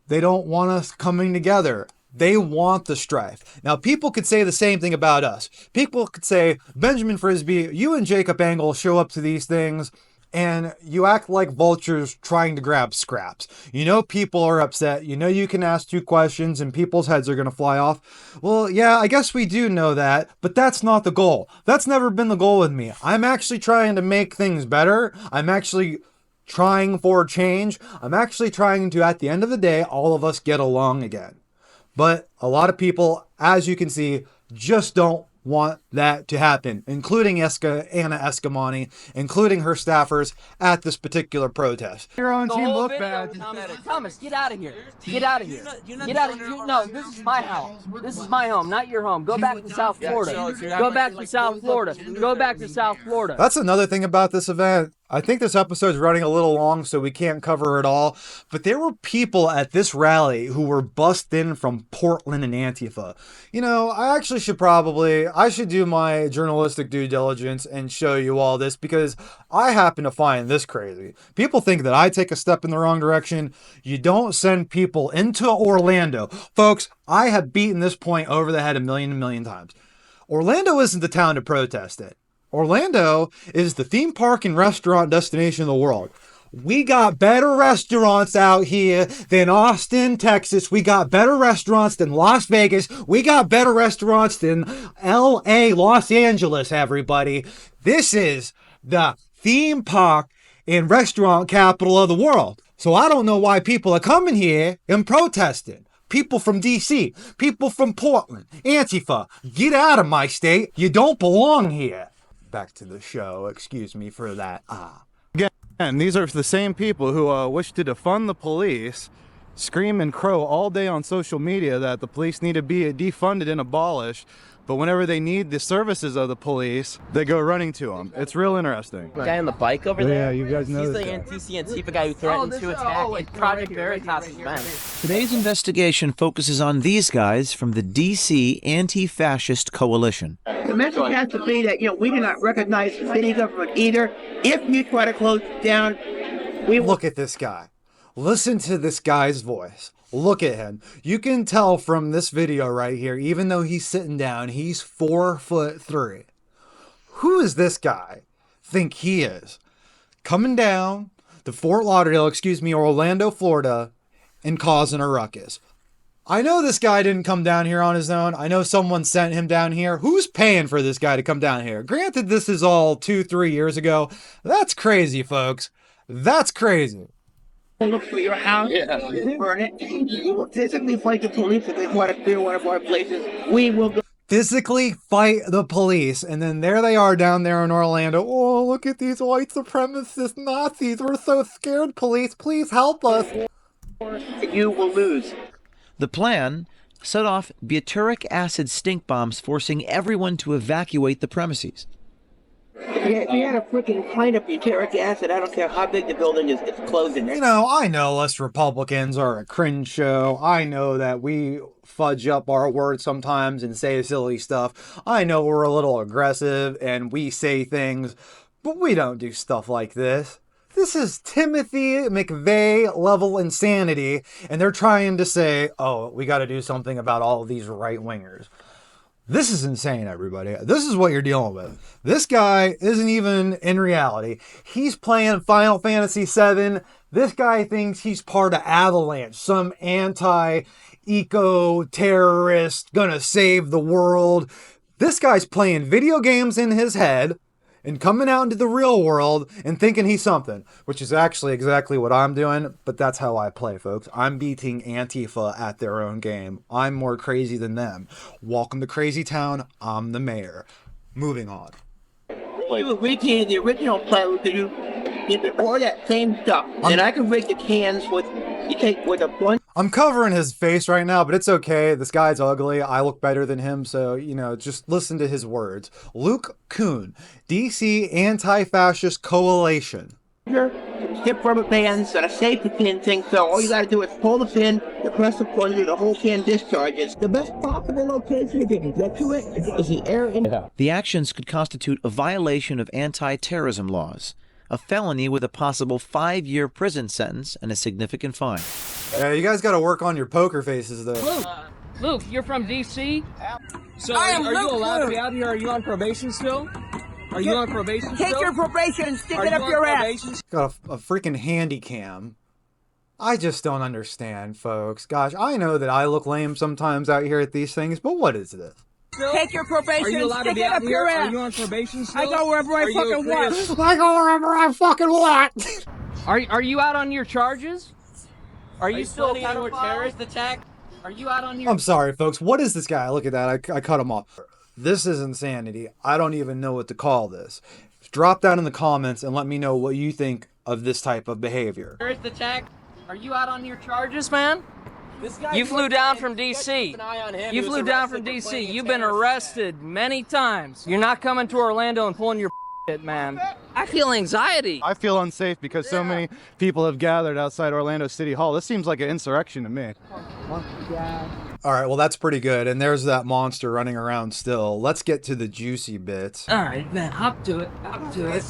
They don't want us coming together. They want the strife. Now, people could say the same thing about us. People could say, Benjamin Frisby, you and Jacob Engel show up to these things and you act like vultures trying to grab scraps. You know people are upset. You know you can ask 2 questions and people's heads are going to fly off. Well, yeah, I guess we do know that, but that's not the goal. That's never been the goal with me. I'm actually trying to make things better. I'm actually trying for change. I'm actually trying to, at the end of the day, all of us get along again. But a lot of people, as you can see, just don't want that to happen, including Anna Escamani, including her staffers at this particular protest. Your own The team whole look video, bad. Thomas, get out of here. Get out of here. Get out of here. No, this is my house. This is my home, not your home. Go back to South Florida. Go back to South Florida. Go back to South Florida. That's another thing about this event. I think this episode's running a little long, so we can't cover it all. But there were people at this rally who were bussed in from Portland and Antifa. You know, I should do my journalistic due diligence and show you all this, because I happen to find this crazy. People think that I take a step in the wrong direction. You don't send people into Orlando. Folks, I have beaten this point over the head a million times. Orlando isn't the town to protest it. Orlando is the theme park and restaurant destination of the world. We got better restaurants out here than Austin, Texas. We got better restaurants than Las Vegas. We got better restaurants than LA, Los Angeles, everybody. This is the theme park and restaurant capital of the world. So I don't know why people are coming here and protesting. People from DC, people from Portland, Antifa, get out of my state. You don't belong here. Back to the show. Excuse me for that. Again, these are the same people who wish to defund the police, scream and crow all day on social media that the police need to be defunded and abolished, but whenever they need the services of the police, they go running to them. It's real interesting. The guy on the bike over there? Yeah, you guys know He's this the guy. Antifa guy who threatened to attack Project Veritas' men. Today's investigation focuses on these guys from the DC Anti-Fascist Coalition. The message has to be that, we do not recognize the city government either. If you try to close it down, we will... Look at this guy. Listen to this guy's voice. Look at him. You can tell from this video right here, even though he's sitting down, he's 4'3". Who is this guy think he is? Coming down to Orlando, Florida, and causing a ruckus. I know this guy didn't come down here on his own. I know someone sent him down here. Who's paying for this guy to come down here? Granted, this is all 2-3 years ago. That's crazy, folks. That's crazy. Look for your house, burn it. We will physically fight the police if they want to clear one of our places. We will go. Physically fight the police, and then there they are down there in Orlando. Oh, look at these white supremacist Nazis. We're so scared, police. Please help us. You will lose. The plan: set off butyric acid stink bombs, forcing everyone to evacuate the premises. If you had a freaking pint of butyric acid, I don't care how big the building is, it's closing. You know, I know us Republicans are a cringe show. I know that we fudge up our words sometimes and say silly stuff. I know we're a little aggressive and we say things, but we don't do stuff like this. This is Timothy McVeigh level insanity, and they're trying to say, oh, we got to do something about all of these right-wingers. This is insane, everybody. This is what you're dealing with. This guy isn't even in reality. He's playing Final Fantasy VII. This guy thinks he's part of Avalanche, some anti-eco-terrorist gonna save the world. This guy's playing video games in his head and coming out into the real world and thinking he's something, which is actually exactly what I'm doing, but that's how I play, folks. I'm beating Antifa at their own game. I'm more crazy than them. Welcome to Crazy Town. I'm the mayor. Moving on. You recreated the original plan with you did all that same stuff. And I can rig the cans with a bunch. I'm covering his face right now, but it's okay. This guy's ugly. I look better than him, so, just listen to his words. Luke Kuhn, DC Anti-Fascist Coalition. Hip rubber bands and a safety pin thing, so all you gotta do is pull the pin, you press the plunger, the whole can discharges. The best possible location you can get to it is the air in. The actions could constitute a violation of anti-terrorism laws, a felony with a possible 5-year prison sentence and a significant fine. Yeah, you guys gotta work on your poker faces, though. Luke, you're from DC? So I am are you Luke allowed to Luke. be out here? Are you on probation still? Are you on probation Take still? your probation and stick Are it you up on your ass. probation? Got a freaking handy cam. I just don't understand, folks. Gosh, I know that I look lame sometimes out here at these things, but what is this? Take your Are probation you and allowed to stick be it out up here? your Are ass. you on probation still? I go wherever I Are you fucking clear? want. I go wherever I fucking want. Are you out on your charges? Are you still a planning a pedophile? terrorist attack? Are you out on your? I'm sorry, folks. What is this guy? Look at that. I cut him off. This is insanity. I don't even know what to call this. Drop down in the comments and let me know what you think of this type of behavior. Terrorist attack? Are you out on your charges, man? This guy You flew down from D.C. You flew down from D.C. You've been arrested many times. You're not coming to Orlando and pulling your shit, man. I feel anxiety. I feel unsafe because so many people have gathered outside Orlando City Hall. This seems like an insurrection to me. All right, well, that's pretty good. And there's that monster running around still. Let's get to the juicy bits. All right, man, hop to it. Hop to it.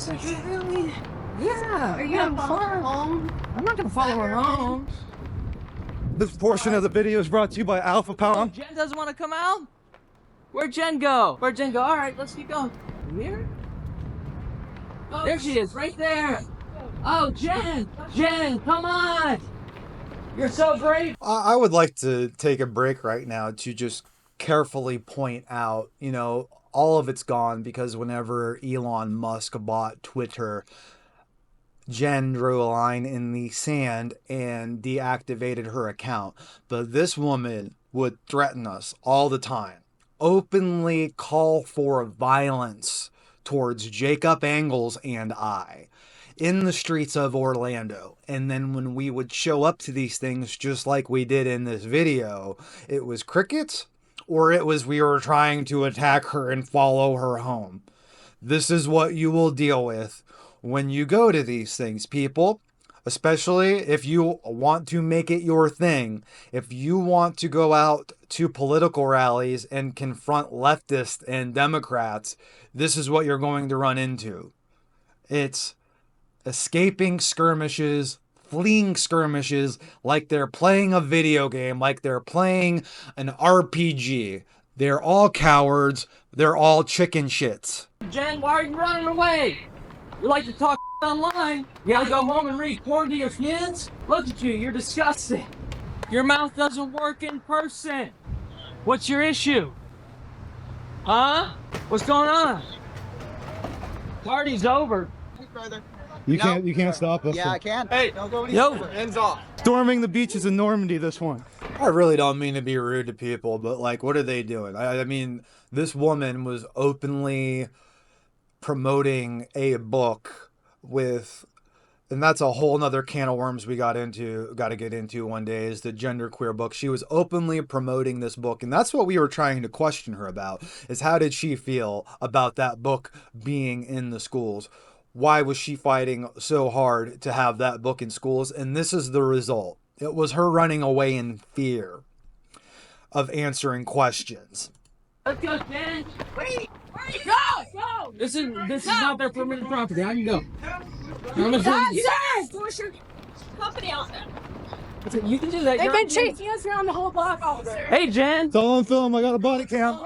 Really? Yeah. Are you gonna follow her home? I'm not gonna follow her home. This portion of the video is brought to you by Alpha Pound. Jen doesn't want to come out? Where'd Jen go? Where'd Jen go? All right, let's keep going. Here? Oh, there she is, right there. Oh, Jen! Jen, come on! You're so brave. I would like to take a break right now to just carefully point out, all of it's gone because whenever Elon Musk bought Twitter, Jen drew a line in the sand and deactivated her account. But this woman would threaten us all the time, openly call for violence towards Jacob Angles and I in the streets of Orlando. And then when we would show up to these things, just like we did in this video, it was crickets or it was we were trying to attack her and follow her home. This is what you will deal with when you go to these things, people, especially if you want to make it your thing. If you want to go out to political rallies and confront leftists and Democrats, this is what you're going to run into. It's escaping skirmishes, fleeing skirmishes like they're playing a video game, like they're playing an RPG. They're all cowards. They're all chicken shits. Jen, why are you running away? You like to talk online? You gotta go home and read porn to your kids? Look at you, you're disgusting. Your mouth doesn't work in person. What's your issue? Huh? What's going on? Party's over. Hey, brother. You can't stop us. Yeah, I can. Hey, don't go any yo. further. Hands off. Storming the beaches in Normandy, this one. I really don't mean to be rude to people, but what are they doing? I mean, this woman was openly promoting a book with, and that's a whole nother can of worms we got to get into one day, is the genderqueer book. She was openly promoting this book, and that's what we were trying to question her about, is how did she feel about that book being in the schools? Why was she fighting so hard to have that book in schools? And this is the result. It was her running away in fear of answering questions. Let's go, Jen. Wait, where are you going? Go. This is not their permanent property. I can go. Force your company on them. You can do that. They've been chasing us around the whole block, officer. Hey, Jen. It's all on film. I got a body cam.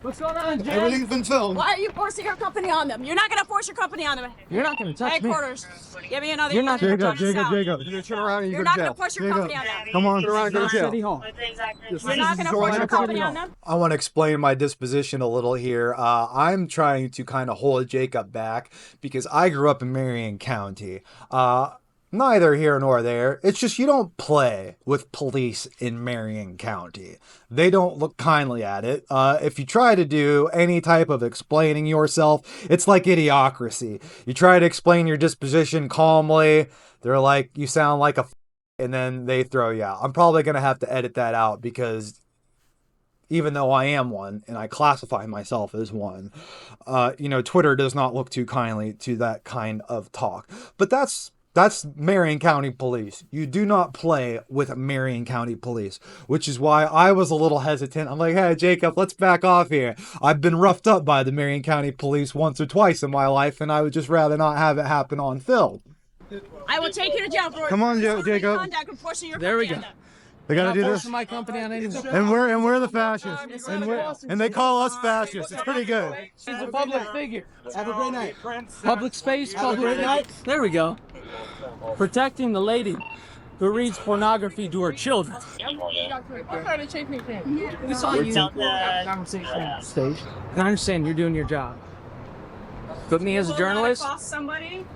What's going on, Jen? Everything's been filmed. Why are you forcing your company on them? You're not gonna force your company on them. You're not gonna touch me. Headquarters. Give me another. You're not unit. gonna Talk touch this out. Jacob. Turn around and you You're go not to gonna jail. force your company on them. Come on. Turn around and go to jail. City Hall. You're not gonna force your company on them. I want to explain my disposition a little here. I'm trying to kind of hold Jacob back because I grew up in Marion County. Neither here nor there. It's just you don't play with police in Marion County. They don't look kindly at it. If you try to do any type of explaining yourself, it's like idiocracy. You try to explain your disposition calmly, they're like, you sound like a and then they throw you out. I'm probably going to have to edit that out because even though I am one and I classify myself as one, Twitter does not look too kindly to that kind of talk. But that's Marion County Police. You do not play with Marion County Police, which is why I was a little hesitant. I'm like, hey, Jacob, let's back off here. I've been roughed up by the Marion County Police once or twice in my life, and I would just rather not have it happen on film. I will take you to jail for Come on, disorderly Jacob. conduct and forcing your There we company go. on them. They gotta do this. My company on anyone. And we're the fascists. And they call us fascists. It's pretty good. She's a public figure. Have a great night. Public space, Have a great night. There we go. Protecting the lady who reads pornography to her children. We saw you conversation on stage. And I understand you're doing your job. But me as a journalist,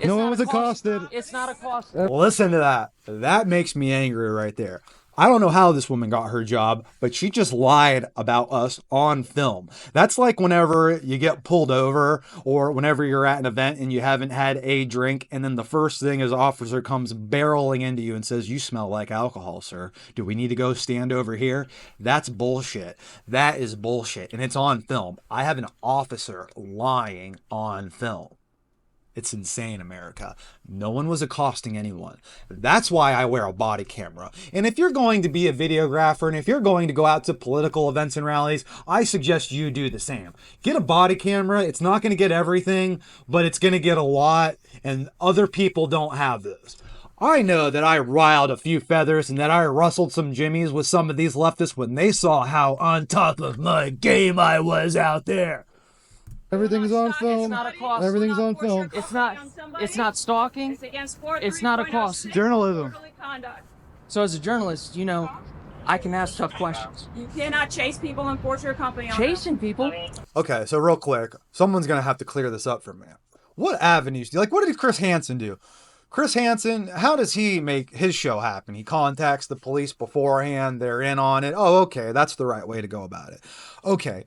No one was accosted. it's not a cost. Listen to that. That makes me angry right there. I don't know how this woman got her job, but she just lied about us on film. That's like whenever you get pulled over or whenever you're at an event and you haven't had a drink, and then the first thing is officer comes barreling into you and says, "You smell like alcohol, sir. Do we need to go stand over here?" That's bullshit. That is bullshit. And it's on film. I have an officer lying on film. It's insane, America. No one was accosting anyone. That's why I wear a body camera. And if you're going to be a videographer and if you're going to go out to political events and rallies, I suggest you do the same. Get a body camera. It's not going to get everything, but it's going to get a lot, and other people don't have those. I know that I riled a few feathers and that I rustled some jimmies with some of these leftists when they saw how on top of my game I was out there. Everything's on film. Everything's on film. It's not stalking. It's not a cost. Journalism. So as a journalist, you know, I can ask tough questions. You cannot chase people and force your company on Chasing people? Okay, so real quick, someone's going to have to clear this up for me. What avenues do you, like, what did Chris Hansen do? Chris Hansen, how does he make his show happen? He contacts the police beforehand, they're in on it. Oh, okay, that's the right way to go about it. Okay,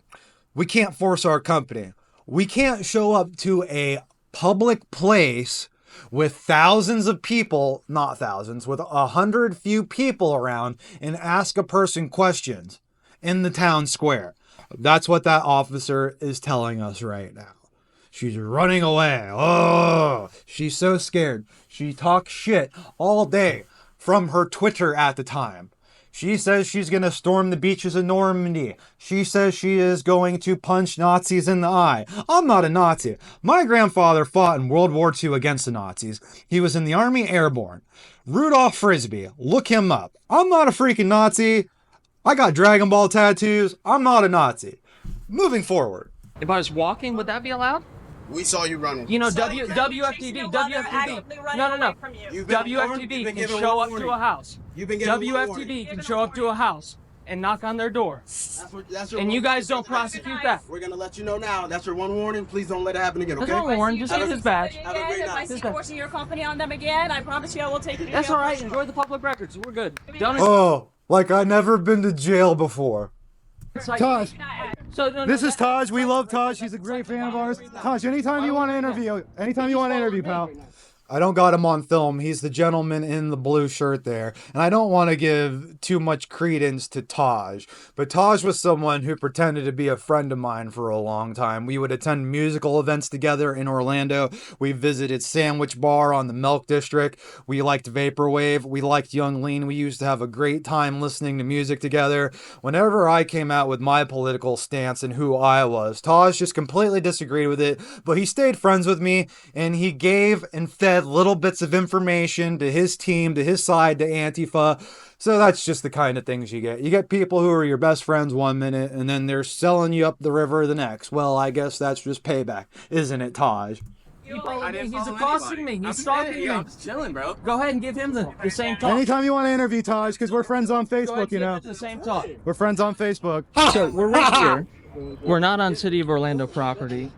we can't force our company. We can't show up to a public place with thousands of people, not thousands, with 100 few people around and ask a person questions in the town square. That's what that officer is telling us right now. She's running away. Oh, she's so scared. She talks shit all day from her Twitter at the time. She says she's going to storm the beaches of Normandy. She says she is going to punch Nazis in the eye. I'm not a Nazi. My grandfather fought in World War II against the Nazis. He was in the Army Airborne. Rudolph Frisby. Look him up. I'm not a freaking Nazi. I got Dragon Ball tattoos. I'm not a Nazi. Moving forward. If I was walking, would that be allowed? We saw you running. You know, WFTV. No. WFTV can show up to a house. WFTV can show up to a house and knock on their door. And you guys don't prosecute that. We're going to let you know now. That's your one warning. Please don't let it happen again, okay? That's not a warning. Just hit his badge. If I see forcing your company on them again, I promise you I will take you to That's jail. all right. Enjoy the public records. We're good. Oh, like I never been to jail before. Taj. This is Taj. We love Taj. He's a great fan of ours. Taj, anytime you want to interview, pal. I don't got him on film. He's the gentleman in the blue shirt there. And I don't want to give too much credence to Taj. But Taj was someone who pretended to be a friend of mine for a long time. We would attend musical events together in Orlando. We visited Sandwich Bar on the Milk District. We liked Vaporwave. We liked Young Lean. We used to have a great time listening to music together. Whenever I came out with my political stance and who I was, Taj just completely disagreed with it. But he stayed friends with me, and he gave and fed little bits of information to his team, to his side, to Antifa. So that's just the kind of things you get. You get people who are your best friends one minute, and then they're selling you up the river the next. Well, I guess that's just payback, isn't it, Taj? He's accosting me. He's stalking me. I'm just chilling, bro. Go ahead and give him the same talk. Anytime you want to interview Taj, because we're friends on Facebook, you know. The same talk. We're friends on Facebook. So we're right here. We're not on City of Orlando property.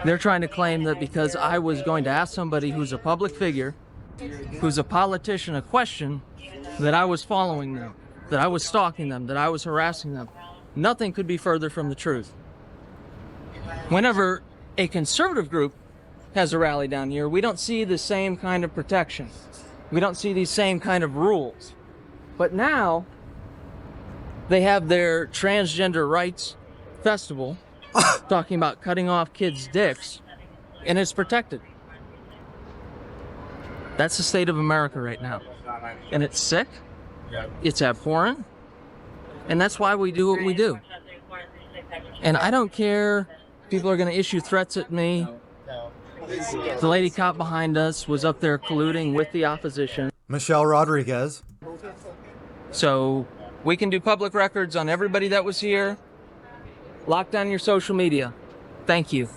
They're trying to claim that because I was going to ask somebody who's a public figure, who's a politician, a question, that I was following them, that I was stalking them, that I was harassing them. Nothing could be further from the truth. Whenever a conservative group has a rally down here, we don't see the same kind of protection. We don't see these same kind of rules. But now, they have their transgender rights festival talking about cutting off kids' dicks, and it's protected. That's the state of America right now. And it's sick, it's abhorrent, and that's why we do what we do. And I don't care if people are going to issue threats at me. The lady cop behind us was up there colluding with the opposition. Michelle Rodriguez. So we can do public records on everybody that was here. Lock down your social media. Thank you.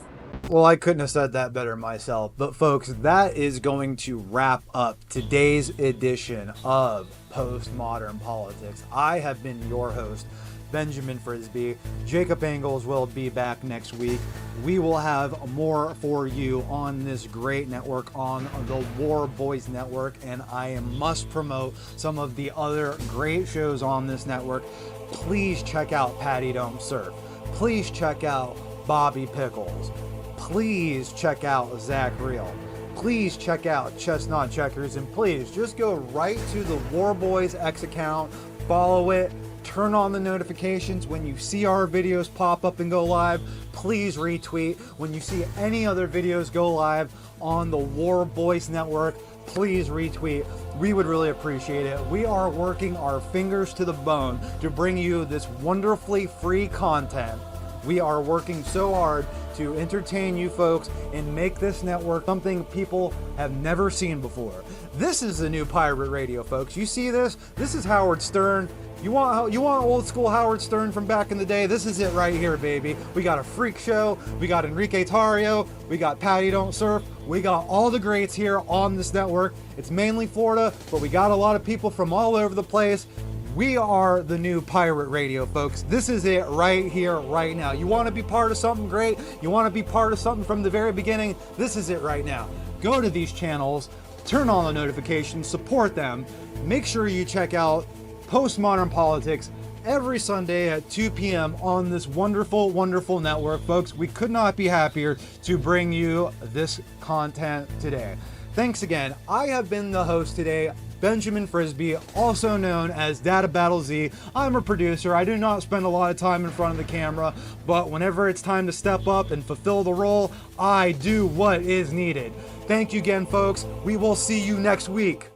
Well, I couldn't have said that better myself. But folks, that is going to wrap up today's edition of Postmodern Politics. I have been your host, Benjamin Frisby. Jacob Engels will be back next week. We will have more for you on this great network, on the War Boys Network, and I must promote some of the other great shows on this network. Please check out Patty Don't Surf. Please check out Bobby Pickles. Please check out Zach Reel. Please check out Chestnut Checkers, and please just go right to the War Boys X account, follow it, turn on the notifications when you see our videos pop up and go live. Please retweet when you see any other videos go live on the War Boys Network. Please retweet. We would really appreciate it. We are working our fingers to the bone to bring you this wonderfully free content. We are working so hard to entertain you folks and make this network something people have never seen before. This is the new pirate radio, folks. You see this? This is Howard Stern. You want old school Howard Stern from back in the day? This is it right here, baby. We got a freak show. We got Enrique Tarrio. We got Patty Don't Surf. We got all the greats here on this network. It's mainly Florida, but we got a lot of people from all over the place. We are the new pirate radio, folks. This is it right here, right now. You want to be part of something great? You want to be part of something from the very beginning? This is it right now. Go to these channels, turn on the notifications, support them. Make sure you check out Postmodern Politics every Sunday at 2 p.m. on this wonderful, wonderful network. Folks, we could not be happier to bring you this content today. Thanks again. I have been the host today, Benjamin Frisby, also known as Data Battle Z. I'm a producer. I do not spend a lot of time in front of the camera, but whenever it's time to step up and fulfill the role, I do what is needed. Thank you again, folks. We will see you next week.